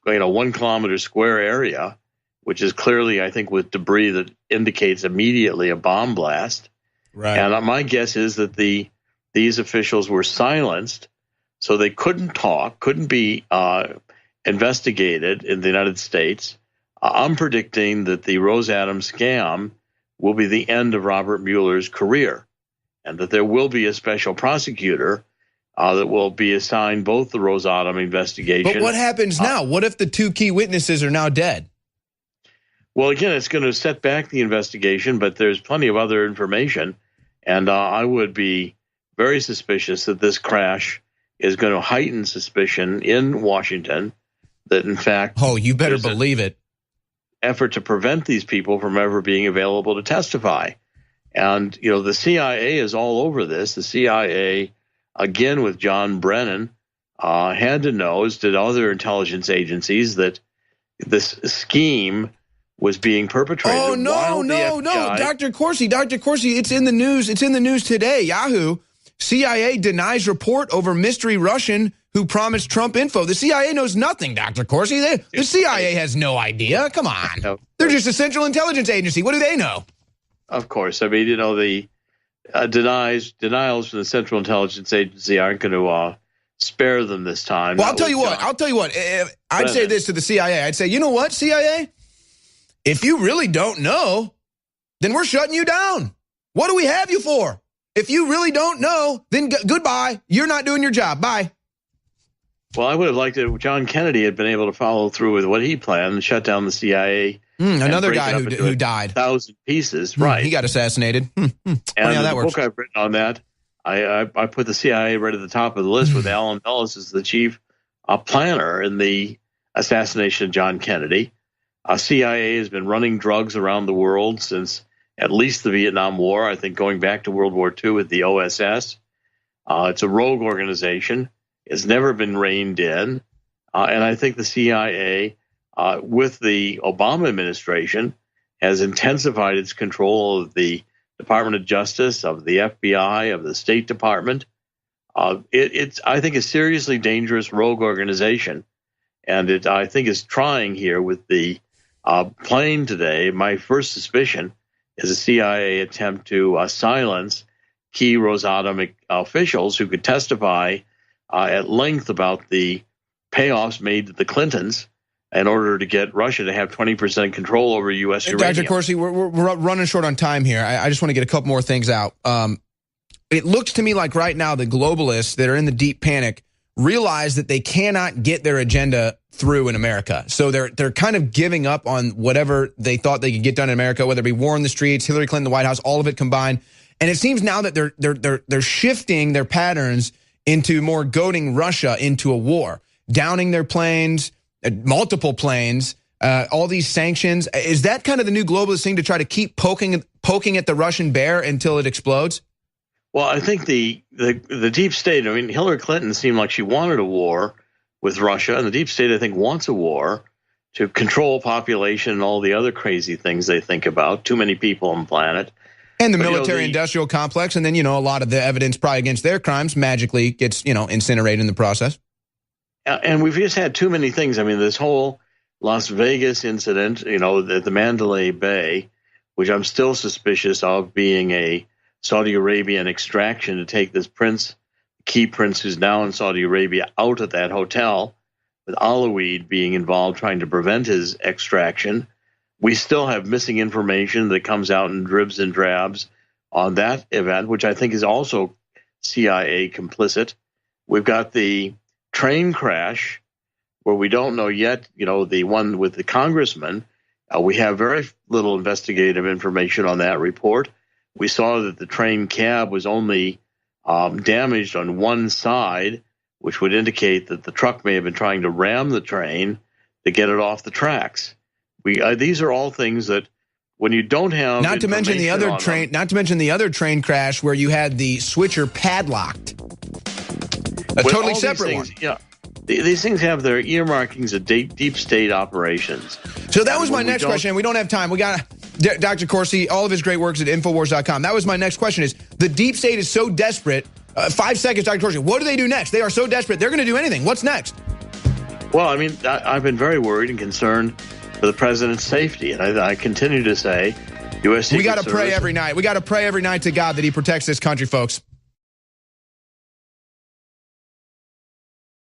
1 kilometer square area, which is clearly, I think, with debris that indicates immediately a bomb blast. Right. And my guess is that these officials were silenced, so they couldn't talk, couldn't be investigated in the United States. I'm predicting that the Rosatom scam will be the end of Robert Mueller's career, and that there will be a special prosecutor that will be assigned both the Rosatom investigation. But what happens now? What if the two key witnesses are now dead? Well, again, it's going to set back the investigation, but there's plenty of other information, and I would be very suspicious that this crash is going to heighten suspicion in Washington that, in fact... Oh, you better believe it. ...effort to prevent these people from ever being available to testify. And, you know, the CIA is all over this. The CIA, again with John Brennan, had to know, as did other intelligence agencies, that this scheme was being perpetrated. Oh, no, Dr. Corsi, it's in the news. It's in the news today. Yahoo. CIA denies report over mystery Russian who promised Trump info. The CIA knows nothing, Dr. Corsi. The CIA has no idea. Come on. No. They're just a Central Intelligence Agency. What do they know? Of course. I mean, you know, the denials from the Central Intelligence Agency aren't going to spare them this time. Well, I'll tell you what. I'd say this to the CIA. I'd say, you know what, CIA? If you really don't know, then we're shutting you down. What do we have you for? If you really don't know, then goodbye. You're not doing your job. Bye. Well, I would have liked it if John Kennedy had been able to follow through with what he planned and shut down the CIA. Another guy who died. 1,000 pieces, right. He got assassinated. And how that the works. book I've written on that, I put the CIA right at the top of the list with Alan Dulles as the chief planner in the assassination of John Kennedy. CIA has been running drugs around the world since at least the Vietnam War, I think going back to World War II with the OSS. It's a rogue organization. It's never been reined in. And I think the CIA, with the Obama administration, has intensified its control of the Department of Justice, of the FBI, of the State Department. It's, I think, a seriously dangerous rogue organization. And I think is trying here with the plane today. My first suspicion is a CIA attempt to silence key Rosatom officials who could testify at length about the payoffs made to the Clintons in order to get Russia to have 20% control over U.S. uranium. Dr. Corsi, we're running short on time here. I just want to get a couple more things out. It looks to me like right now the globalists that are in the deep panic realize that they cannot get their agenda through in America. So they're kind of giving up on whatever they thought they could get done in America, whether it be war in the streets, Hillary Clinton, the White House, all of it combined. And it seems now that they're shifting their patterns into more goading Russia into a war, downing their planes, multiple planes, all these sanctions. Is that kind of the new globalist thing to try to keep poking at the Russian bear until it explodes? Well, I think the deep state, I mean, Hillary Clinton seemed like she wanted a war with Russia, and the deep state, I think, wants a war to control population and all the other crazy things they think about, too many people on the planet. And the military-industrial complex, and then, a lot of the evidence probably against their crimes magically gets, incinerated in the process. And we've just had too many things. I mean, this whole Las Vegas incident, the Mandalay Bay, which I'm still suspicious of being a Saudi Arabian extraction to take this key prince who's now in Saudi Arabia out of that hotel, with Alaweed being involved trying to prevent his extraction. We still have missing information that comes out in dribs and drabs on that event, which I think is also CIA complicit. We've got the train crash where we don't know yet, the one with the congressman. We have very little investigative information on that report. We saw that the train cab was only damaged on one side, which would indicate that the truck may have been trying to ram the train to get it off the tracks. These are all things that when you don't have not to mention the other train crash where you had the switcher padlocked. Totally separate one. Yeah. These things have their earmarkings of deep state operations. So that was my next question. We don't have time. We got Dr. Corsi, all of his great works at Infowars.com. That was my next question is, the deep state is so desperate. 5 seconds, Dr. Corsi. What do they do next? They are so desperate. They're going to do anything. What's next? Well, I mean, I've been very worried and concerned for the president's safety. And I continue to say, U.S. Secret We got to Service, pray every night. We got to pray every night to God that he protects this country, folks.